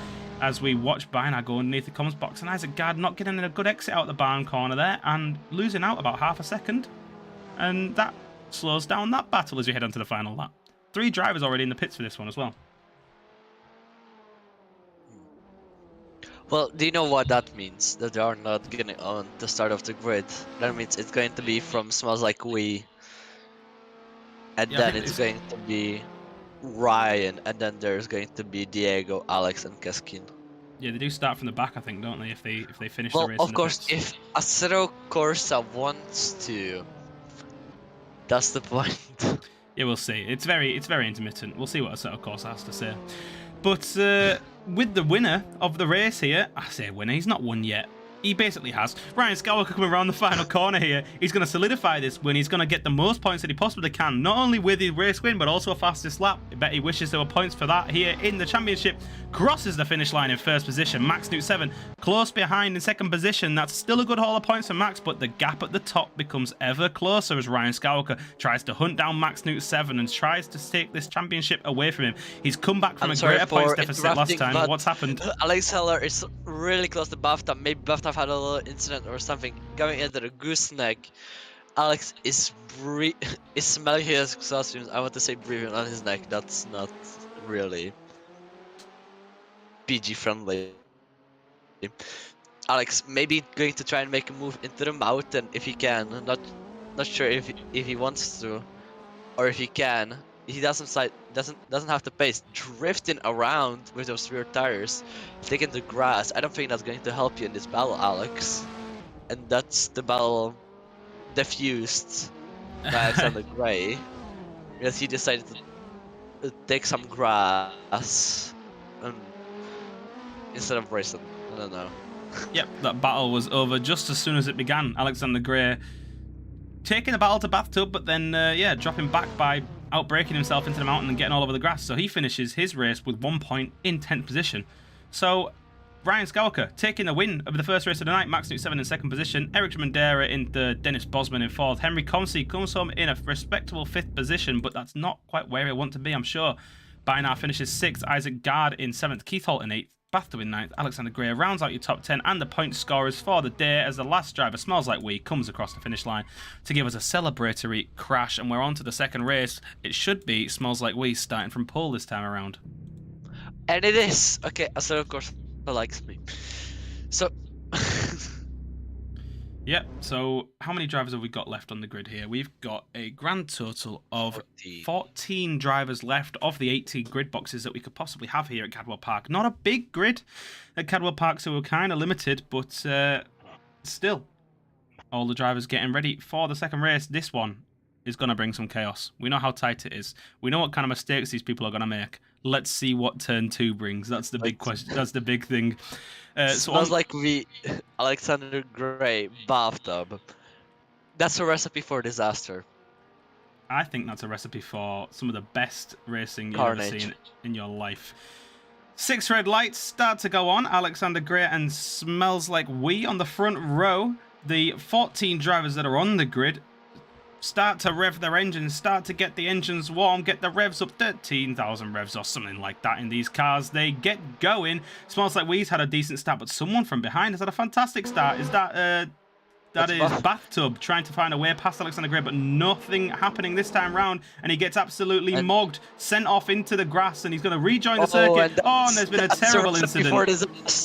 as we watch Beinar go underneath the comms box, and Isaac Gard not getting a good exit out the barn corner there and losing out about half a second. And that slows down that battle as we head on to the final lap. 3 drivers already in the pits for this one as well.
Well, do you know what that means? That they are not getting on the start of the grid. That means it's going to be from Smells Like We. And
Yeah,
then it's going to be Ryan, and then there's going to be Diego, Alex, and Keskin.
Yeah, they do start from the back, I think, don't they? If they finish
Well,
the race.
of course, if Acero Corsa wants to, that's the point.
Yeah, we'll see. It's very intermittent. We'll see what Assetto Corsa has to say. But with the winner of the race here, I say winner, he's not won yet. He basically has. Ryan Skywalker coming around the final corner here. He's going to solidify this win. He's going to get the most points that he possibly can, not only with his race win, but also a fastest lap. I bet he wishes there were points for that here in the championship. Crosses the finish line in first position. Max Newt 7 close behind in second position. That's still a good haul of points for Max, but the gap at the top becomes ever closer as Ryan Skywalker tries to hunt down Max Newt 7 and tries to take this championship away from him. He's come back from a greater points deficit last time. What's happened?
Alex Heller is really close to Bathtub. Maybe Bathtub had a little incident or something. Going into the gooseneck. Alex is smelling his exhaust fumes. I want to say breathing on his neck. That's not really PG friendly. Alex maybe going to try and make a move into the mountain if he can. Not sure if he wants to, or if he can. He doesn't have the pace. Drifting around with those rear tires, taking the grass. I don't think that's going to help you in this battle, Alex. And that's the battle diffused by Alexander Gray, because he decided to take some grass instead of racing. I don't know.
Yep, that battle was over just as soon as it began. Alexander Gray taking the battle to Bathtub, but then, yeah, dropping back by outbraking himself into the mountain and getting all over the grass. So he finishes his race with 1 point in 10th position. So Ryan Skywalker taking the win of the first race of the night. Max Newt 7 in second position. Eric Mandera in third. Dennis Bosman in fourth. Henry Comsey comes home in a respectable 5th position, but that's not quite where I want to be, I'm sure. Bynar finishes 6th. Isaac Gard in 7th. Keith Holt in 8th. Bathtub in 9th. Alexander Gray rounds out your top 10 and the point scorers for the day as the last driver, Smells Like We, comes across the finish line to give us a celebratory crash, and we're on to the second race. It should be Smells Like We starting from pole this time around.
And it is. Okay, so of course likes me. So
Yep, so how many drivers have we got left on the grid here? We've got a grand total of 14 drivers left of the 18 grid boxes that we could possibly have here at Cadwell Park. Not a big grid at Cadwell Park, so we're kind of limited, but still, all the drivers getting ready for the second race. This one is going to bring some chaos. We know how tight it is. We know what kind of mistakes these people are going to make. Let's see what turn 2 brings. That's the big question. That's the big thing.
Smells Like We, Alexander Gray, Bathtub. That's a recipe for disaster.
I think that's a recipe for some of the best racing you've ever seen in your life. 6 red lights start to go on. Alexander Gray and Smells Like We on the front row. The 14 drivers that are on the grid start to rev their engines, start to get the engines warm, get the revs up 13,000 revs or something like that in these cars. They get going. Smells Like We's had a decent start, but someone from behind has had a fantastic start. Is that that is Bathtub trying to find a way past Alexander Gray, but nothing happening this time round, and he gets absolutely mogged, sent off into the grass, and he's going to rejoin the circuit. And there's been a terrible incident.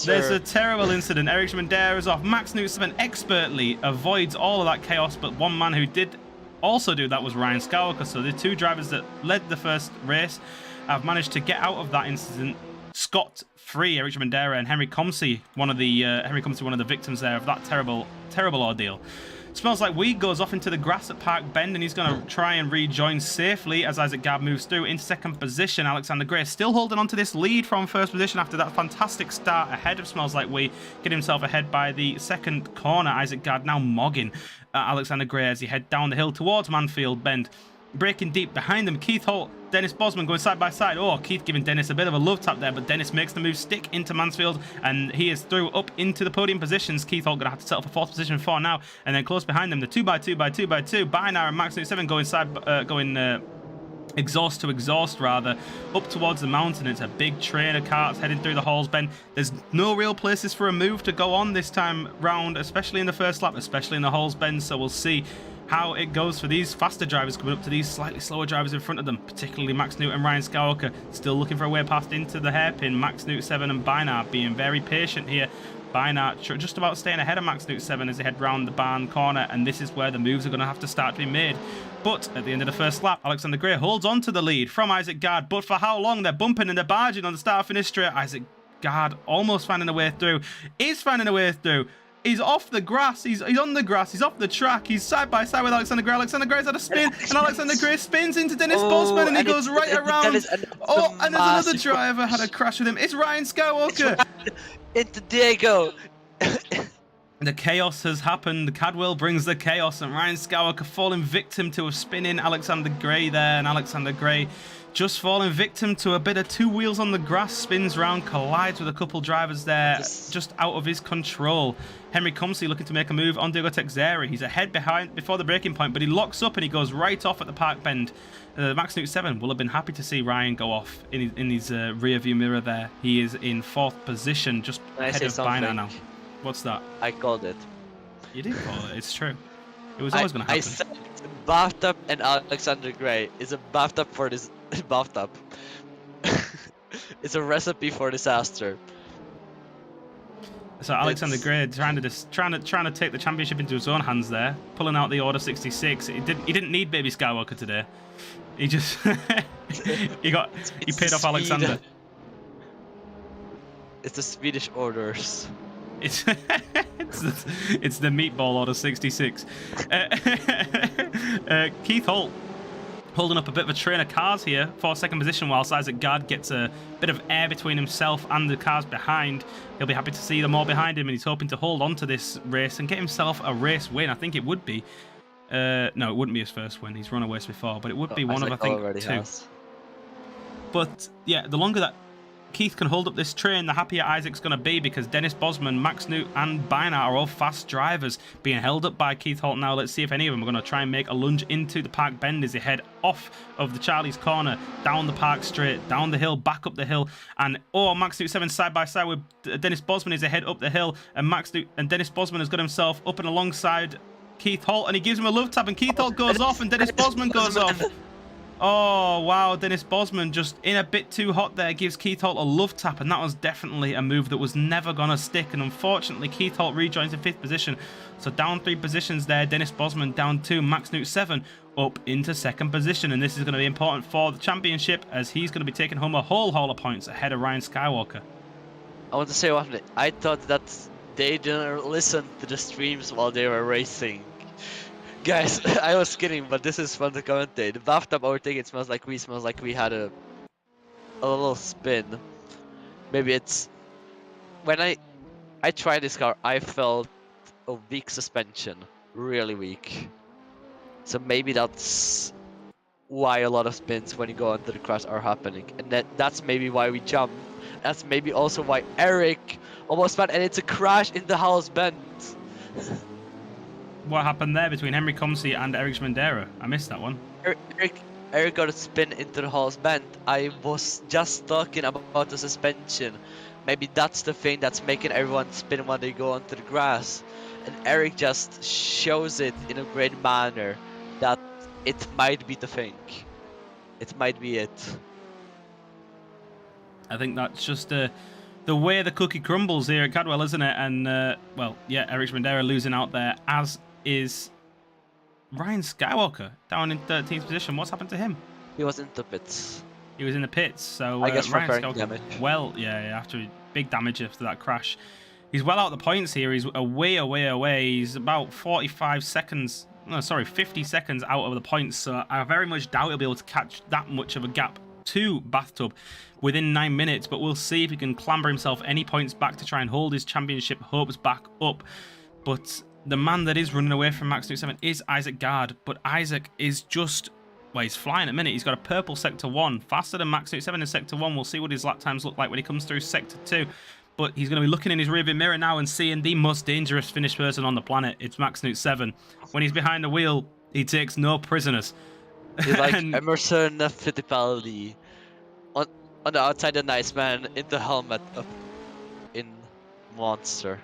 There's a terrible incident. Eric Mandera is off. Max Newt 7 expertly avoids all of that chaos, but one man who did also do that was Ryan Skywalker. So the 2 drivers that led the first race have managed to get out of that incident scot-free. Eric Mandera and Henry Comsey, one of the victims there of that terrible ordeal. Smells Like We goes off into the grass at Park Bend, and he's going to try and rejoin safely as Isaac Gard moves through into second position. Alexander Gray still holding on to this lead from first position after that fantastic start ahead of Smells Like We. Get himself ahead by the second corner. Isaac Gard now mogging Alexander Gray as he head down the hill towards Mansfield Bend. Breaking deep behind them, Keith Holt, Dennis Bosman going side by side. Oh, Keith giving Dennis a bit of a love tap there, but Dennis makes the move stick into Mansfield, and he is through up into the podium positions. Keith Holt going to have to settle for 4th position for now, and then close behind them, the 2x2x2x2. Bynar and Max Newt 7 going exhaust to exhaust rather, up towards the mountain. It's a big train of carts heading through the Halls Bend. There's no real places for a move to go on this time round, especially in the first lap, especially in the Halls Bend, so we'll see how it goes for these faster drivers coming up to these slightly slower drivers in front of them, particularly Max Newt and Ryan Skywalker, still looking for a way past into the hairpin. Max Newt 7 and Bynar being very patient here. Bynar just about staying ahead of Max Newt 7 as they head round the barn corner, and this is where the moves are going to have to start to be made. But at the end of the first lap, Alexander Gray holds on to the lead from Isaac Gard, but for how long? They're bumping and they're barging on the start-finish straight. Isaac Gard almost finding a way through, is finding a way through. He's off the grass, he's on the grass, he's off the track, he's side by side with Alexander Gray. Alexander Gray's had a spin, and Alexander Gray spins into Dennis Bosman, and he goes right around. Oh, and there's another driver had a crash with him. It's Ryan Skywalker.
Into Diego.
The chaos has happened. Cadwell brings the chaos, and Ryan Skywalker falling victim to a spinning Alexander Gray there, and Alexander Gray just falling victim to a bit of two wheels on the grass, spins round, collides with a couple drivers there, just out of his control. Henry Comsey looking to make a move on Diego Texera. He's ahead before the braking point, but he locks up and he goes right off at the park bend. Max Newt 7 will have been happy to see Ryan go off in his rear view mirror there. He is in 4th position, just ahead of Biner now. What's that?
I called it.
You did call it. It's true. It was always going to happen.
I said bathtub and Alexander Gray is a bathtub for this bathtub. It's a recipe for disaster.
So Alexander Gray trying to take the championship into his own hands there, pulling out the Order 66. He didn't need Baby Skywalker today. He just he paid off Alexander.
It's the Swedish orders.
It's it's the meatball Order 66. Keith Holt holding up a bit of a train of cars here for 2nd position, whilst Isaac Gard gets a bit of air between himself and the cars behind. He'll be happy to see them all behind him, and he's hoping to hold on to this race and get himself a race win. I think it would be. No, it wouldn't be his first win. He's run a race before, but it would be one of, I think, 2.
Has.
But yeah, the longer that Keith can hold up this train, the happier Isaac's going to be, because Dennis Bosman, Max Newt and Biner are all fast drivers being held up by Keith Holt now. Let's see if any of them are going to try and make a lunge into the park bend as they head off of the Charlie's corner, down the park straight, down the hill, back up the hill. And Max Newt 7 side by side with Dennis Bosman is ahead up the hill, and Max Newt and Dennis Bosman has got himself up and alongside Keith Holt, and he gives him a love tap, and Keith Holt goes off and Dennis Bosman goes off. Oh, wow, Dennis Bosman just in a bit too hot there, gives Keith Holt a love tap, and that was definitely a move that was never going to stick, and unfortunately Keith Holt rejoins in 5th position. So down 3 positions there, Dennis Bosman down 2, Max Newt 7 up into 2nd position, and this is going to be important for the championship, as he's going to be taking home a whole haul of points ahead of Ryan Skywalker.
I want to say one thing. I thought that they didn't listen to the streams while they were racing. Guys, I was kidding, but this is fun to commentate. The bathtub overtake, it smells like we had a little spin. Maybe it's... When I tried this car, I felt a weak suspension. Really weak. So maybe that's why a lot of spins when you go into the crash are happening. And that's maybe why we jump. That's maybe also why Eric almost went, and it's a crash in the house bend.
What happened there between Henry Comsey and Eric Schmendera? I missed that one.
Eric got a spin into the house bend. I was just talking about the suspension. Maybe that's the thing that's making everyone spin when they go onto the grass. And Eric just shows it in a great manner that it might be the thing. It might be it.
I think that's just the way the cookie crumbles here at Cadwell, isn't it? And, well, yeah, Eric Schmendera losing out there, as is Ryan Skywalker down in 13th position. What's happened to him?
He was in the pits.
He was in the pits, so
I guess
Ryan Skywalker,
damage.
well, yeah, after big damage after that crash. He's well out of the points here. He's away. He's about 50 seconds out of the points, so I very much doubt he'll be able to catch that much of a gap to Bathtub within 9 minutes, but we'll see if he can clamber himself any points back to try and hold his championship hopes back up. But the man that is running away from Max Newt 7 is Isaac Gard, but Isaac is just, well, he's flying at a minute. He's got a purple Sector 1, faster than Max Newt 7 in Sector 1. We'll see what his lap times look like when he comes through Sector 2. But he's going to be looking in his rearview mirror now and seeing the most dangerous Finnish person on the planet. It's Max Newt 7. When he's behind the wheel, he takes no prisoners.
He's like Emerson Fittipaldi on the outside, the nice man in the helmet up in Monster.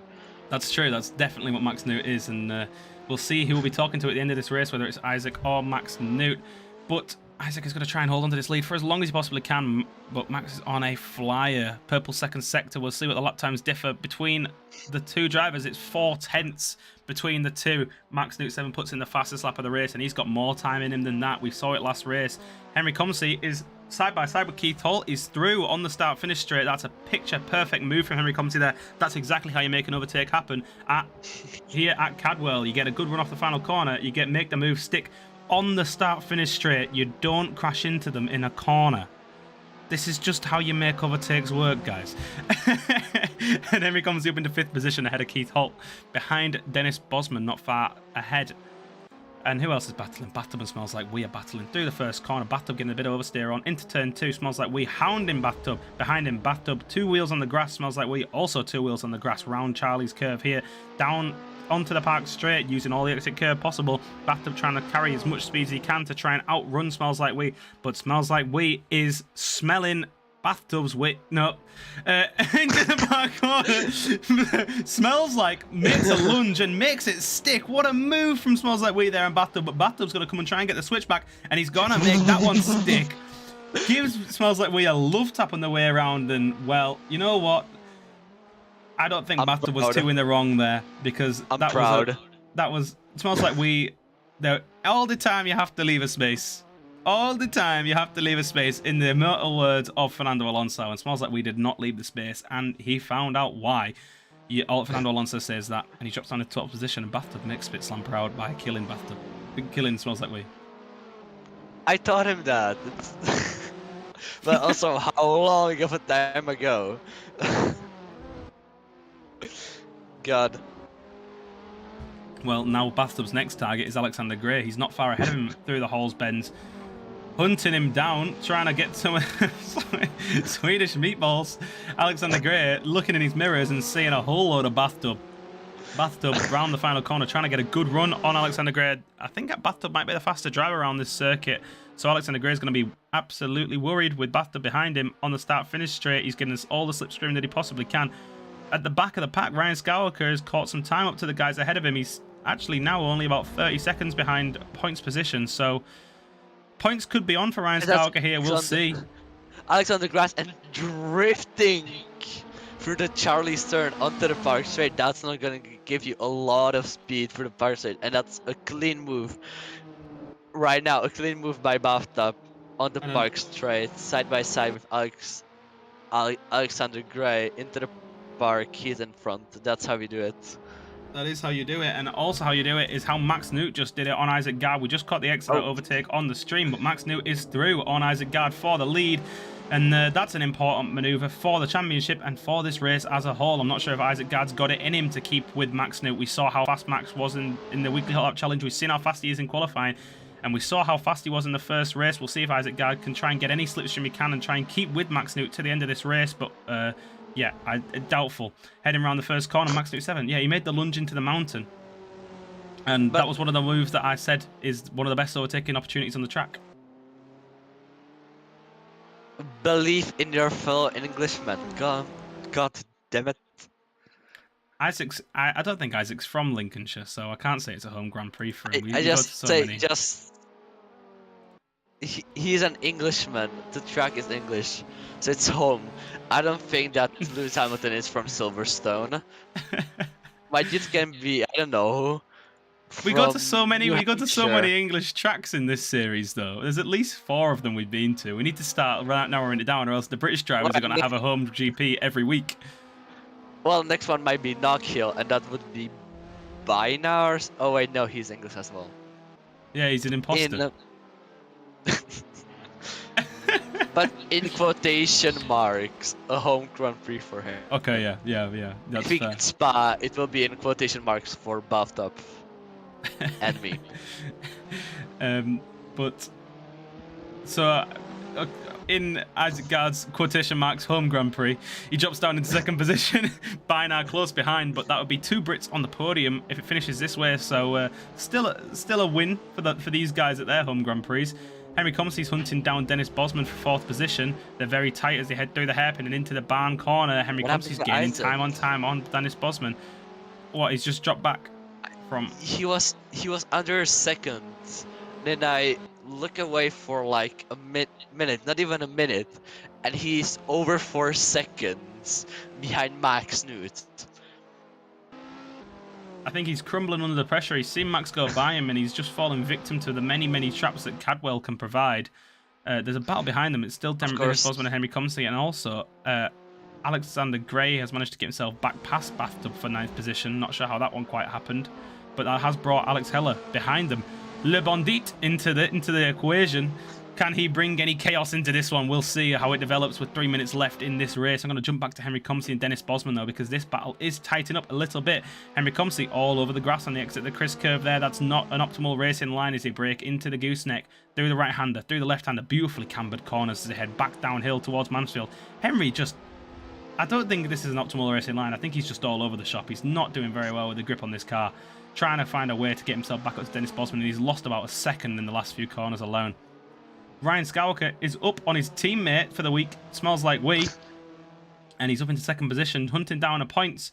That's true. That's definitely what Max Newt is, and we'll see who will be talking to at the end of this race, whether it's Isaac or Max Newt. But Isaac is going to try and hold on to this lead for as long as he possibly can, but Max is on a flyer. Purple 2nd sector. We'll see what the lap times differ between the two drivers. It's 4/10 between the two. Max Newt 7 puts in the fastest lap of the race, and he's got more time in him than that. We saw it last race. Henry Comsey is side by side with Keith Holt. He's through on the start-finish straight. That's a picture-perfect move from Henry Comsey there. That's exactly how you make an overtake happen here at Cadwell. You get a good run off the final corner. You make the move stick on the start-finish straight. You don't crash into them in a corner. This is just how you make overtakes work, guys. And Henry comes up into 5th position ahead of Keith Holt, behind Dennis Bosman, not far ahead. And who else is battling? Bathtub and Smells Like We are battling through the first corner. Bathtub getting a bit of oversteer on into turn 2. Smells Like We hounding Bathtub. Behind him, Bathtub 2 wheels on the grass. Smells Like We also 2 wheels on the grass. Round Charlie's curve here. Down onto the park straight, using all the exit curve possible. Bathtub trying to carry as much speed as he can to try and outrun Smells Like We. But Smells Like We is smelling Bathtub's wit. No. Into the park corner. Smells Like makes a lunge and makes it stick. What a move from Smells Like We there and Bathtub. But Bathtub's going to come and try and get the switchback. And he's going to make that one stick. Gives Smells Like We a love tap on the way around. And, well, you know what? I don't think Bathtub was too in the wrong there. Because that was Smells Like We. There, all the time you have to leave a space. All the time you have to leave a space, in the immortal words of Fernando Alonso, and Smells Like We did not leave the space, and he found out why. Fernando Alonso says that, and he drops down to 12th position, and Bathtub makes Spit Slam proud by killing Smells Like We.
I taught him that. But also, how long of a time ago? God.
Well, now Bathtub's next target is Alexander Gray. He's not far ahead of him through the Halls bends. Hunting him down, trying to get some Swedish meatballs. Alexander Gray looking in his mirrors and seeing a whole load of Bathtub. Bathtub round the final corner, trying to get a good run on Alexander Gray. I think that Bathtub might be the faster driver around this circuit. So Alexander Gray is going to be absolutely worried with Bathtub behind him on the start-finish straight. He's getting us all the slipstream that he possibly can. At the back of the pack, Ryan Skywalker has caught some time up to the guys ahead of him. He's actually now only about 30 seconds behind points position. So points could be on for Ryan Skywalker here. We'll see.
Alexander Grass and drifting through the Charlie's turn onto the park straight. That's not going to give you a lot of speed for the park straight. And that's a clean move. Right now, a clean move by Bathtub on the park straight. Side by side with Alexander Gray into the park. He's in front. That's how we do it.
That is how you do it, and also how you do it is how Max Newt just did it on Isaac Gard. We just caught the exit overtake on the stream, but Max Newt is through on Isaac Gard for the lead, and that's an important manoeuvre for the championship and for this race as a whole. I'm not sure if Isaac Gard's got it in him to keep with Max Newt. We saw how fast Max was in the weekly hot lap challenge. We've seen how fast he is in qualifying, and we saw how fast he was in the first race. We'll see if Isaac Gard can try and get any slipstream he can and try and keep with Max Newt to the end of this race, but yeah, doubtful. Heading around the first corner, Max Newt 7. Yeah, he made the lunge into the mountain. And that was one of the moves that I said is one of the best overtaking opportunities on the track.
Believe in your fellow Englishman. God damn it.
I don't think Isaac's from Lincolnshire, so I can't say it's a home Grand Prix for him.
He's an Englishman. The track is English, so it's home. I don't think that Lewis Hamilton is from Silverstone. My dude can be, I don't know.
We got to so many English tracks in this series, though. There's at least 4 of them we've been to. We need to start narrowing it down, or else the British drivers are going to have a home GP every week.
Well, next one might be Knockhill, and that would be Binars. Oh wait, no, he's English as well.
Yeah, he's an imposter.
But in quotation marks, a home Grand Prix for him.
Okay, yeah. That's
if
fair.
in Spa, it will be in quotation marks for Bathtub and me.
But so in Isaac Gard's quotation marks home Grand Prix, he drops down into 2nd position. Bynar close behind, but that would be 2 Brits on the podium if it finishes this way. So still a win for these guys at their home Grand Prix. Henry Comsey's hunting down Dennis Bosman for 4th position. They're very tight as they head through the hairpin and into the barn corner. Henry Comsey's gaining time on Dennis Bosman. What? He's just dropped back from.
He was under 2nd. Then I look away for like a minute, not even a minute, and he's over 4 seconds behind Max Newt.
I think he's crumbling under the pressure. He's seen Max go by him, and he's just fallen victim to the many traps that Cadwell can provide. There's a battle behind them. It's still Dennis Bosman and Henry Comsey, and also Alexander Gray has managed to get himself back past Bathtub for 9th position. Not sure how that one quite happened, but that has brought Alex Heller behind them. Le Bandit into the equation. Can he bring any chaos into this one? We'll see how it develops with 3 minutes left in this race. I'm going to jump back to Henry Comsey and Dennis Bosman, though, because this battle is tightening up a little bit. Henry Comsey all over the grass on the exit. The Chris curve there, that's not an optimal racing line as they break into the gooseneck, through the right-hander, through the left-hander. Beautifully cambered corners as they head back downhill towards Mansfield. Henry just... I don't think this is an optimal racing line. I think he's just all over the shop. He's not doing very well with the grip on this car. Trying to find a way to get himself back up to Dennis Bosman, and he's lost about a second in the last few corners alone. Ryan Skywalker is up on his teammate for the week. Smells like we. And he's up into second position, hunting down the points.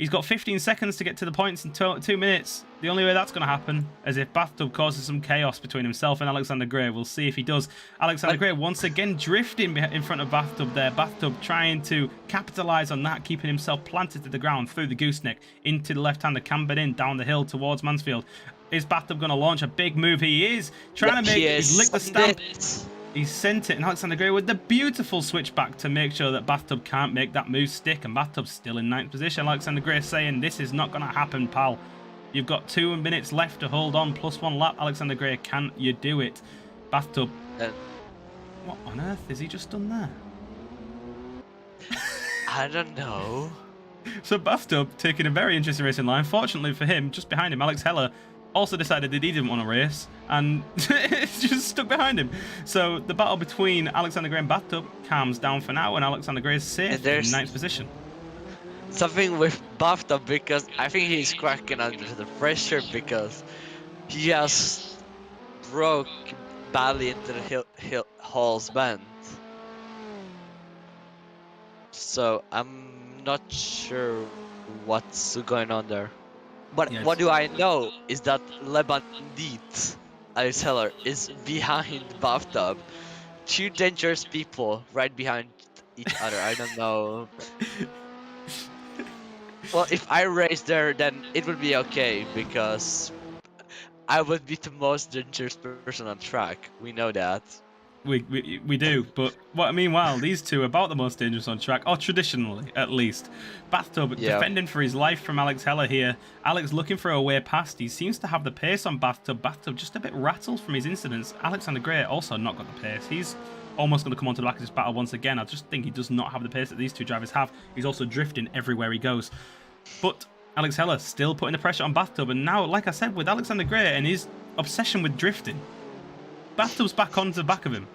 He's got 15 seconds to get to the points in 2 minutes. The only way that's going to happen is if Bathtub causes some chaos between himself and Alexander Gray. We'll see if he does. Alexander Gray once again drifting in front of Bathtub there. Bathtub trying to capitalise on that, keeping himself planted to the ground through the gooseneck into the left-hander, cambered in down the hill towards Mansfield. Is Bathtub going to launch a big move? He is. Trying to make it. He's licked the stamp. He's sent it. And Alexander Gray with the beautiful switchback to make sure that Bathtub can't make that move stick. And Bathtub's still in 9th position. Alexander Gray saying, this is not going to happen, pal. You've got 2 minutes left to hold on. Plus 1 lap. Alexander Gray, can you do it? Bathtub. What on earth has he just done there?
I don't know.
So Bathtub taking a very interesting racing line. Fortunately for him, just behind him, Alex Heller also decided that he didn't want to race and it's just stuck behind him. So the battle between Alexander Gray and Bathtub calms down for now, and Alexander Gray is safe in 9th position.
Something with Bathtub, because I think he's cracking under the pressure because he just broke badly into the Hall's bend. So I'm not sure what's going on there. But
yes.
What do I know is that Le Bandit, Alex Heller, is behind Bathtub. 2 dangerous people right behind each other. I don't know. Well, if I race there, then it would be okay because I would be the most dangerous person on track. We know that.
We do, but meanwhile, these two are about the most dangerous on track, or traditionally, at least. Bathtub defending for his life from Alex Heller here. Alex looking for a way past. He seems to have the pace on Bathtub. Bathtub just a bit rattled from his incidents. Alexander Gray also not got the pace. He's almost going to come onto the back of this battle once again. I just think he does not have the pace that these two drivers have. He's also drifting everywhere he goes. But Alex Heller still putting the pressure on Bathtub, and now, like I said, with Alexander Gray and his obsession with drifting, Bathtub's back onto the back of him.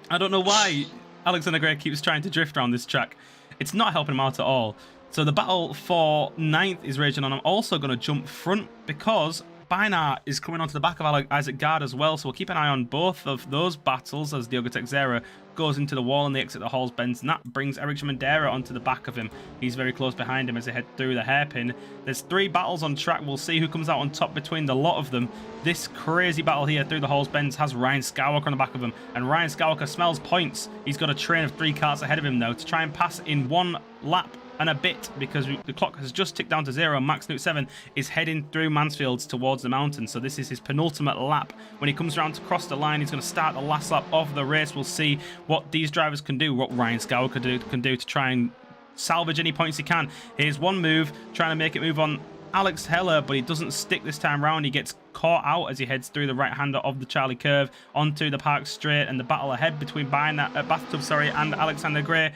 I don't know why Alexander Gray keeps trying to drift around this track. It's not helping him out at all. So the battle for 9th is raging on. I'm also going to jump front because Bainar is coming onto the back of Isaac Gard as well. So we'll keep an eye on both of those battles as Diogo Teixeira goes into the wall and they exit the Hall's bends. And that brings Eric Shimandera onto the back of him. He's very close behind him as they head through the hairpin. There's 3 battles on track. We'll see who comes out on top between the lot of them. This crazy battle here through the Hall's bends has Ryan Skywalker on the back of him. And Ryan Skywalker smells points. He's got a train of 3 cars ahead of him though to try and pass in 1 lap and a bit, because the clock has just ticked down to 0. Max Newt 7 is heading through Mansfields towards the mountain, so this is his penultimate lap. When he comes around to cross the line, he's going to start the last lap of the race. We'll see what these drivers can do, what Ryan Skywalker can do to try and salvage any points he can. Here's one move, trying to make it move on Alex Heller, but he doesn't stick this time round. He gets caught out as he heads through the right-hander of the Charlie curve onto the Park Straight, and the battle ahead between Bathtub and Alexander Gray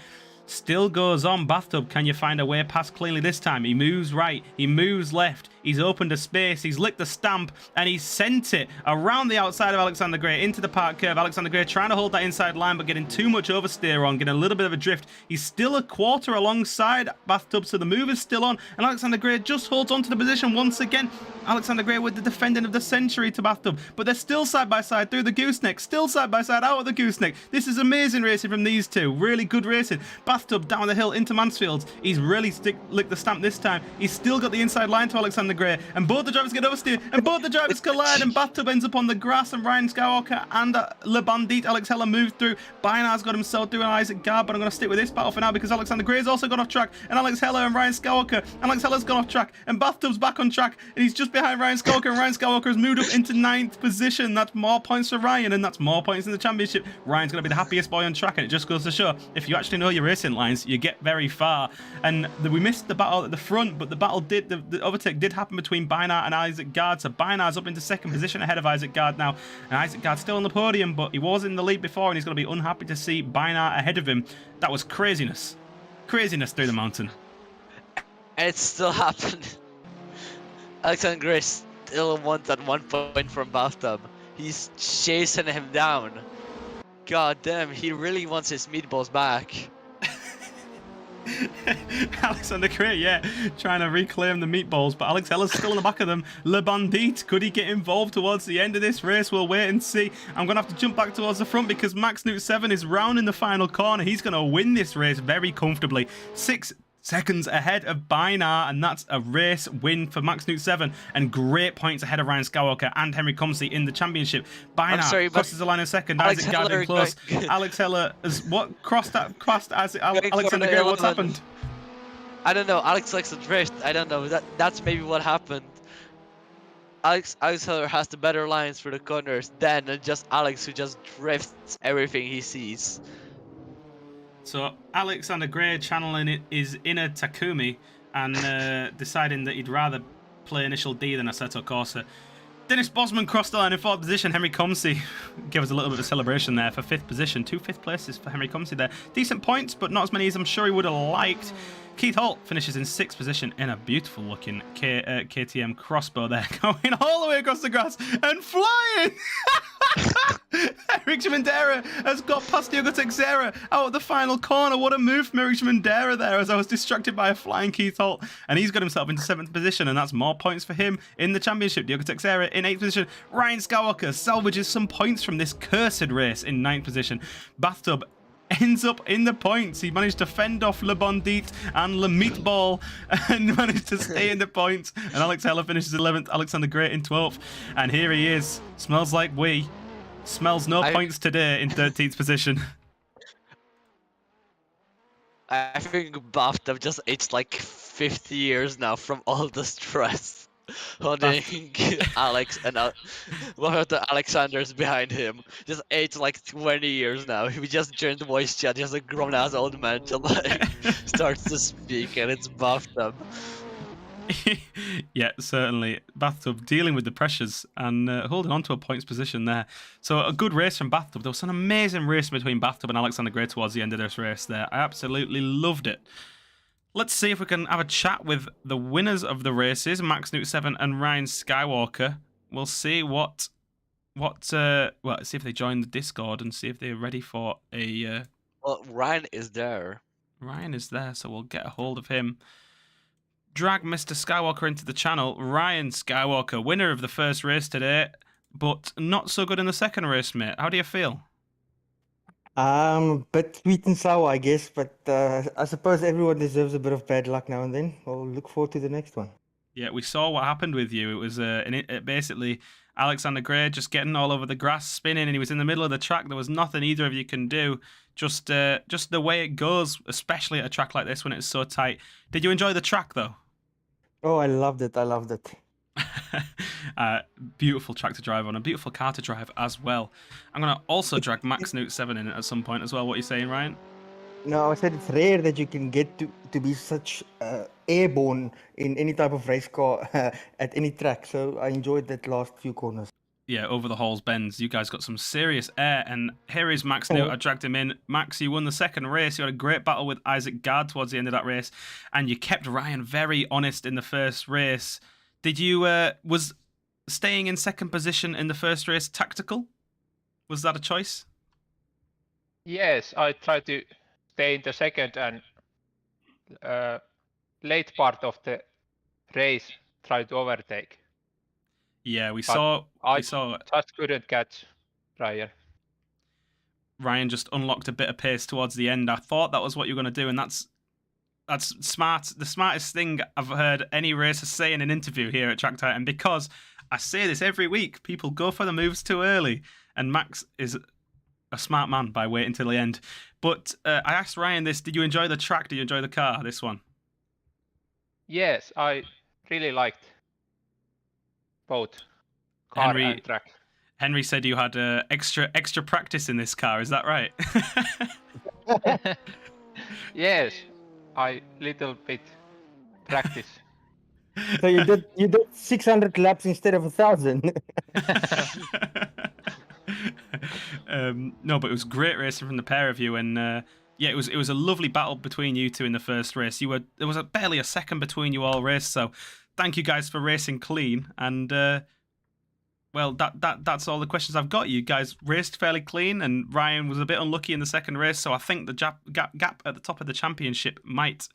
still goes on. Bathtub, can you find a way past cleanly this time? He moves right, he moves left, he's opened a space, he's licked the stamp, and he's sent it around the outside of Alexander Gray into the park curve. Alexander Gray trying to hold that inside line, but getting too much oversteer on, getting a little bit of a drift. He's still a quarter alongside Bathtub, so the move is still on, and Alexander Gray just holds on to the position once again. Alexander Gray with the defending of the century to Bathtub, but they're still side by side through the gooseneck, still side by side out of the gooseneck. This is amazing racing from these two, really good racing. Bathtub down the hill into Mansfield. He's really licked the stamp this time. He's still got the inside line to Alexander Gray, and both the drivers get oversteered, and both the drivers collide, and Bathtub ends up on the grass, and Ryan Skywalker and Le Bandit, Alex Heller, moved through. Bainar's got himself through an Isaac Gard, but I'm going to stick with this battle for now because Alexander Gray's also gone off track, and Alex Heller and Ryan Skywalker. Alex Heller's gone off track, and Bathtub's back on track, and he's just behind Ryan Skywalker, and Ryan Skywalker has moved up into 9th position. That's more points for Ryan, and that's more points in the championship. Ryan's going to be the happiest boy on track, and it just goes to show, if you actually know your racing lines, you get very far. And we missed the battle at the front, but the battle the overtake did happen happened between Beinart and Isaac Gard. So Beinart's up into second position ahead of Isaac Gard now. And Isaac Gard's still on the podium, but he was in the lead before, and he's going to be unhappy to see Beinart ahead of him. That was craziness. Craziness through the mountain.
And it still happened. Alexander Gray still wants at 1 point from bathtub. He's chasing him down. God damn, he really wants his meatballs back.
Alexander Gray, yeah, trying to reclaim the meatballs, but Alex Heller's still in the back of them. Le Bandit, could he get involved towards the end of this race? We'll wait and see. I'm going to have to jump back towards the front because Max Newt 7 is rounding the final corner. He's going to win this race very comfortably. 6 seconds ahead of Beinart, and that's a race win for Max Newt 7, and great points ahead of Ryan Skywalker and Henry Comsey in the championship. Beinart crosses the line in second. Isaac Gard in close. Alex Heller has crossed Alexander Gray. What's happened?
I don't know. Alex likes to drift. I don't know. That's maybe what happened. Alex Heller has the better lines for the corners than just Alex, who just drifts everything he sees.
So Alexander Gray channeling it is inner Takumi and deciding that he'd rather play initial D than Assetto Corsa. Dennis Bosman crossed the line in 4th position. Henry Comsey gave us a little bit of celebration there for 5th position. 2 5th places for Henry Comsey there. Decent points, but not as many as I'm sure he would have liked. Keith Holt finishes in 6th position in a beautiful looking KTM crossbow there, going all the way across the grass and flying. Eric Shimandera has got past Diogo Teixeira out of the final corner. What a move from Eric Shimandera there, as I was distracted by a flying Keith Holt, and he's got himself into 7th position, and that's more points for him in the championship. Diogo Teixeira in 8th position. Ryan Skywalker salvages some points from this cursed race in 9th position. Bathtub ends up in the points. He managed to fend off Le Bandit and Le Meatball and managed to stay in the points. And Alex Heller finishes 11th, Alexander Gray in 12th. And here he is. Smells like we. Smells no points today in 13th position.
I think Bathtub just aged like 50 years now from all the stress. Holding Alex and one of the Alexanders behind him just aged like 20 years now. He just joined the voice chat, just a grown ass old man just like starts to speak, and it's Bathtub.
Yeah, certainly. Bathtub dealing with the pressures and holding on to a points position there. So a good race from Bathtub. There was an amazing race between Bathtub and Alexander Gray towards the end of this race there. I absolutely loved it. Let's see if we can have a chat with the winners of the races, Max Newt 7 and Ryan Skywalker. We'll see well, see if they join the Discord and see if they're ready for a...
Well, Ryan is there.
Ryan is there, so we'll get a hold of him. Drag Mr. Skywalker into the channel. Ryan Skywalker, winner of the first race today, but not so good in the second race, mate. How do you feel?
A bit sweet and sour, I guess, but I suppose everyone deserves a bit of bad luck now and then. We'll look forward to the next one.
Yeah, we saw what happened with you. It was basically Alexander Gray just getting all over the grass, spinning, and he was in the middle of the track. There was nothing either of you can do. Just the way it goes, especially at a track like this when it's so tight. Did you enjoy the track, though?
Oh, I loved it. I loved it.
Beautiful track to drive on, a beautiful car to drive as well. I'm going to also drag Max Newt 7 in it at some point as well. What are you saying, Ryan?
No, I said it's rare that you can get to be such airborne in any type of race car at any track. So I enjoyed that last few corners.
Yeah, over the Halls bends. You guys got some serious air. And here is Max Newt. I dragged him in. Max, you won the second race. You had a great battle with Isaac Gard towards the end of that race. And you kept Ryan very honest in the first race. Did you, was staying in second position in the first race tactical? Was that a choice?
Yes, I tried to stay in the second and late part of the race try to overtake.
Yeah, we
But
saw
I
saw
just couldn't catch Ryan.
Ryan just unlocked a bit of pace towards the end. I thought that was what you were going to do, and that's smart. The smartest thing I've heard any racer say in an interview here at Track Titan, because I say this every week. People go for the moves too early, and Max is a smart man by waiting till the end. But I asked Ryan this: did you enjoy the track? Did you enjoy the car? This one?
Yes, I really liked both car and track.
Henry said you had extra practice in this car. Is that right?
Yes, I little bit practice.
So you did 600 laps instead of 1,000.
No, but it was great racing from the pair of you, and yeah, it was a lovely battle between you two in the first race. There was barely a second between you all race, so thank you guys for racing clean. And well, that's all the questions I've got. You guys raced fairly clean, and Ryan was a bit unlucky in the second race, so I think the gap at the top of the championship might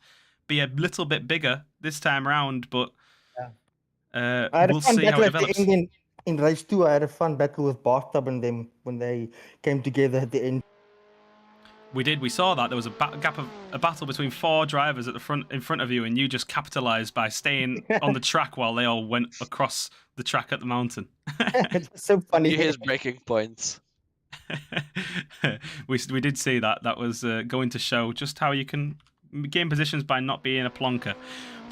be a little bit bigger this time around, but
I had
we'll
a fun
see how
battle
it
at the
develops.
end in race 2. I had a fun battle with Bathtub and them when they came together at the end.
We did. We saw that there was a battle between 4 drivers at the in front of you, and you just capitalised by staying on the track while they all went across the track at the mountain.
It's so funny.
You his breaking points.
we did see that. That was going to show just how you can gain positions by not being a plonker.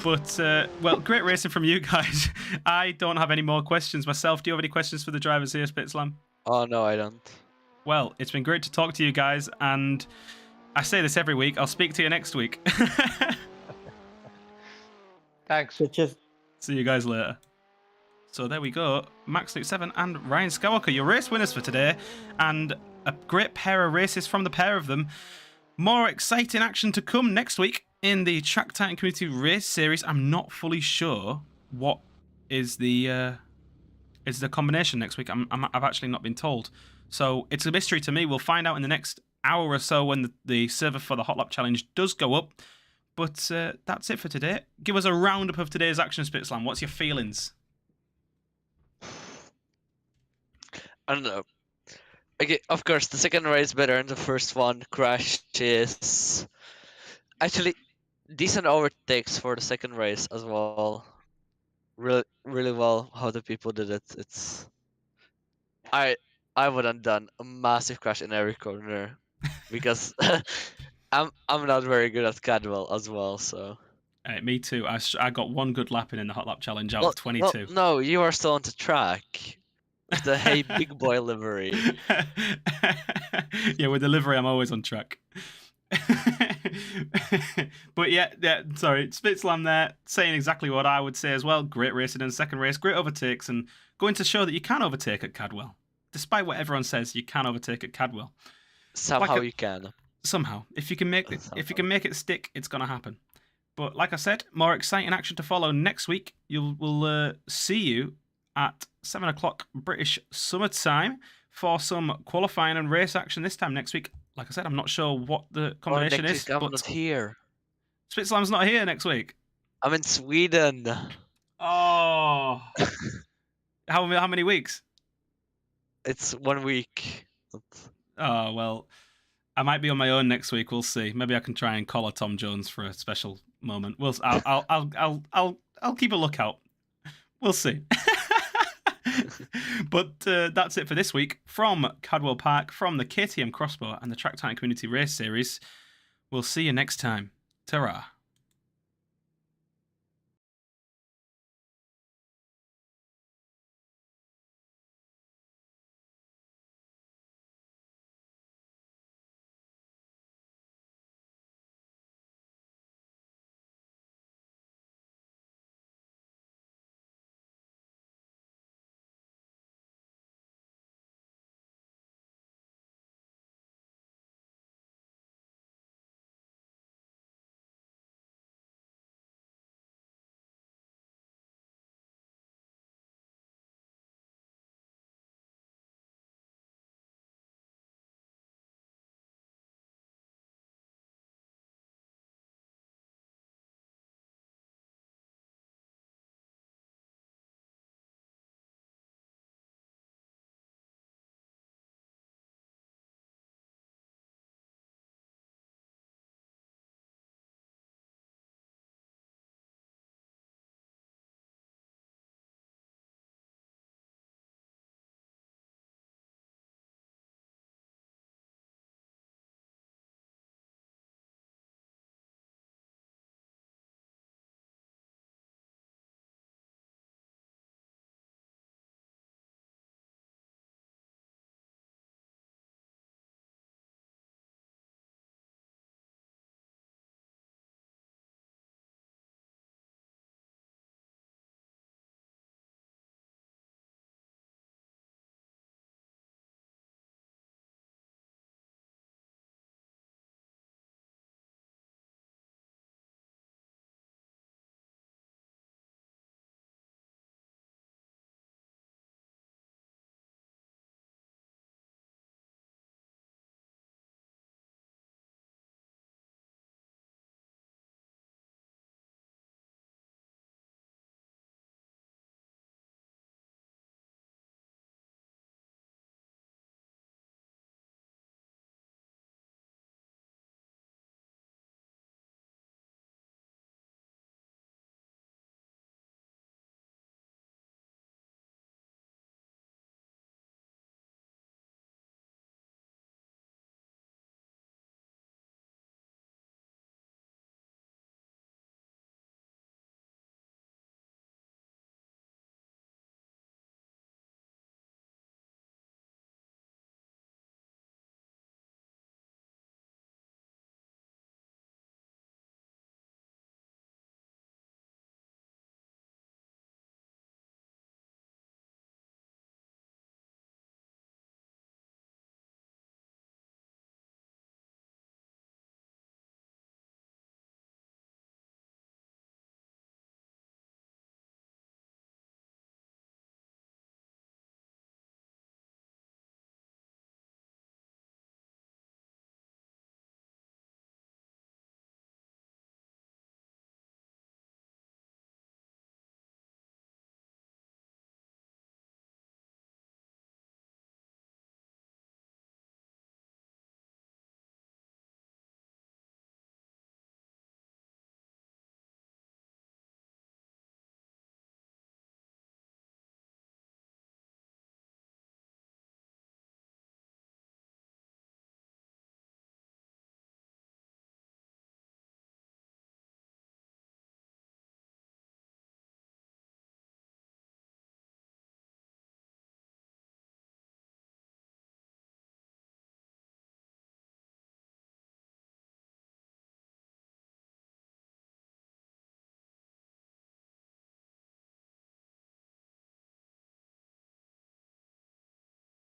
But well, great racing from you guys. I don't have any more questions myself. Do you have any questions for the drivers here, Spitslam?
Oh no, I don't.
Well, it's been great to talk to you guys, and I say this every week. I'll speak to you next week.
Thanks.
So just
See you guys later. So there we go. Max Luke 7 and Ryan Skywalker, your race winners for today, and a great pair of races from the pair of them. More exciting action to come next week in the Track Titan Community Race Series. I'm not fully sure what is the combination next week. I've actually not been told. So it's a mystery to me. We'll find out in the next hour or so when the server for the Hot Lap Challenge does go up. But that's it for today. Give us a roundup of today's action, Spitslam. What's your feelings?
I don't know. Okay, of course, the second race better than the first one. Crashes. Actually, decent overtakes for the second race as well. Really, really well how the people did it. I would have done a massive crash in every corner because I'm not very good at Cadwell as well. So.
Me too. I got one good lap in the Hot Lap Challenge out of 22.
No, you are still on the track. With the Hey Big Boy livery.
Yeah, with the livery, I'm always on track. But yeah, sorry, Spitslam there saying exactly what I would say as well. Great racing in the second race, great overtakes, and going to show that you can overtake at Cadwell. Despite what everyone says, you can overtake at Cadwell.
Somehow you can.
Somehow, if you can make it stick, it's gonna happen. But like I said, more exciting action to follow next week. We'll see you at 7 o'clock British summertime for some qualifying and race action this time next week. Like I said, I'm not sure what the combination is.
I'm not here.
Spitslam's not here next week.
I'm in Sweden.
Oh. How many weeks?
It's 1 week.
Oh, well, I might be on my own next week. We'll see. Maybe I can try and collar Tom Jones for a special moment. I'll keep a lookout. We'll see. But that's it for this week. From Cadwell Park, from the KTM Crossbow and the Track Titan Community Race Series, we'll see you next time. Ta-ra.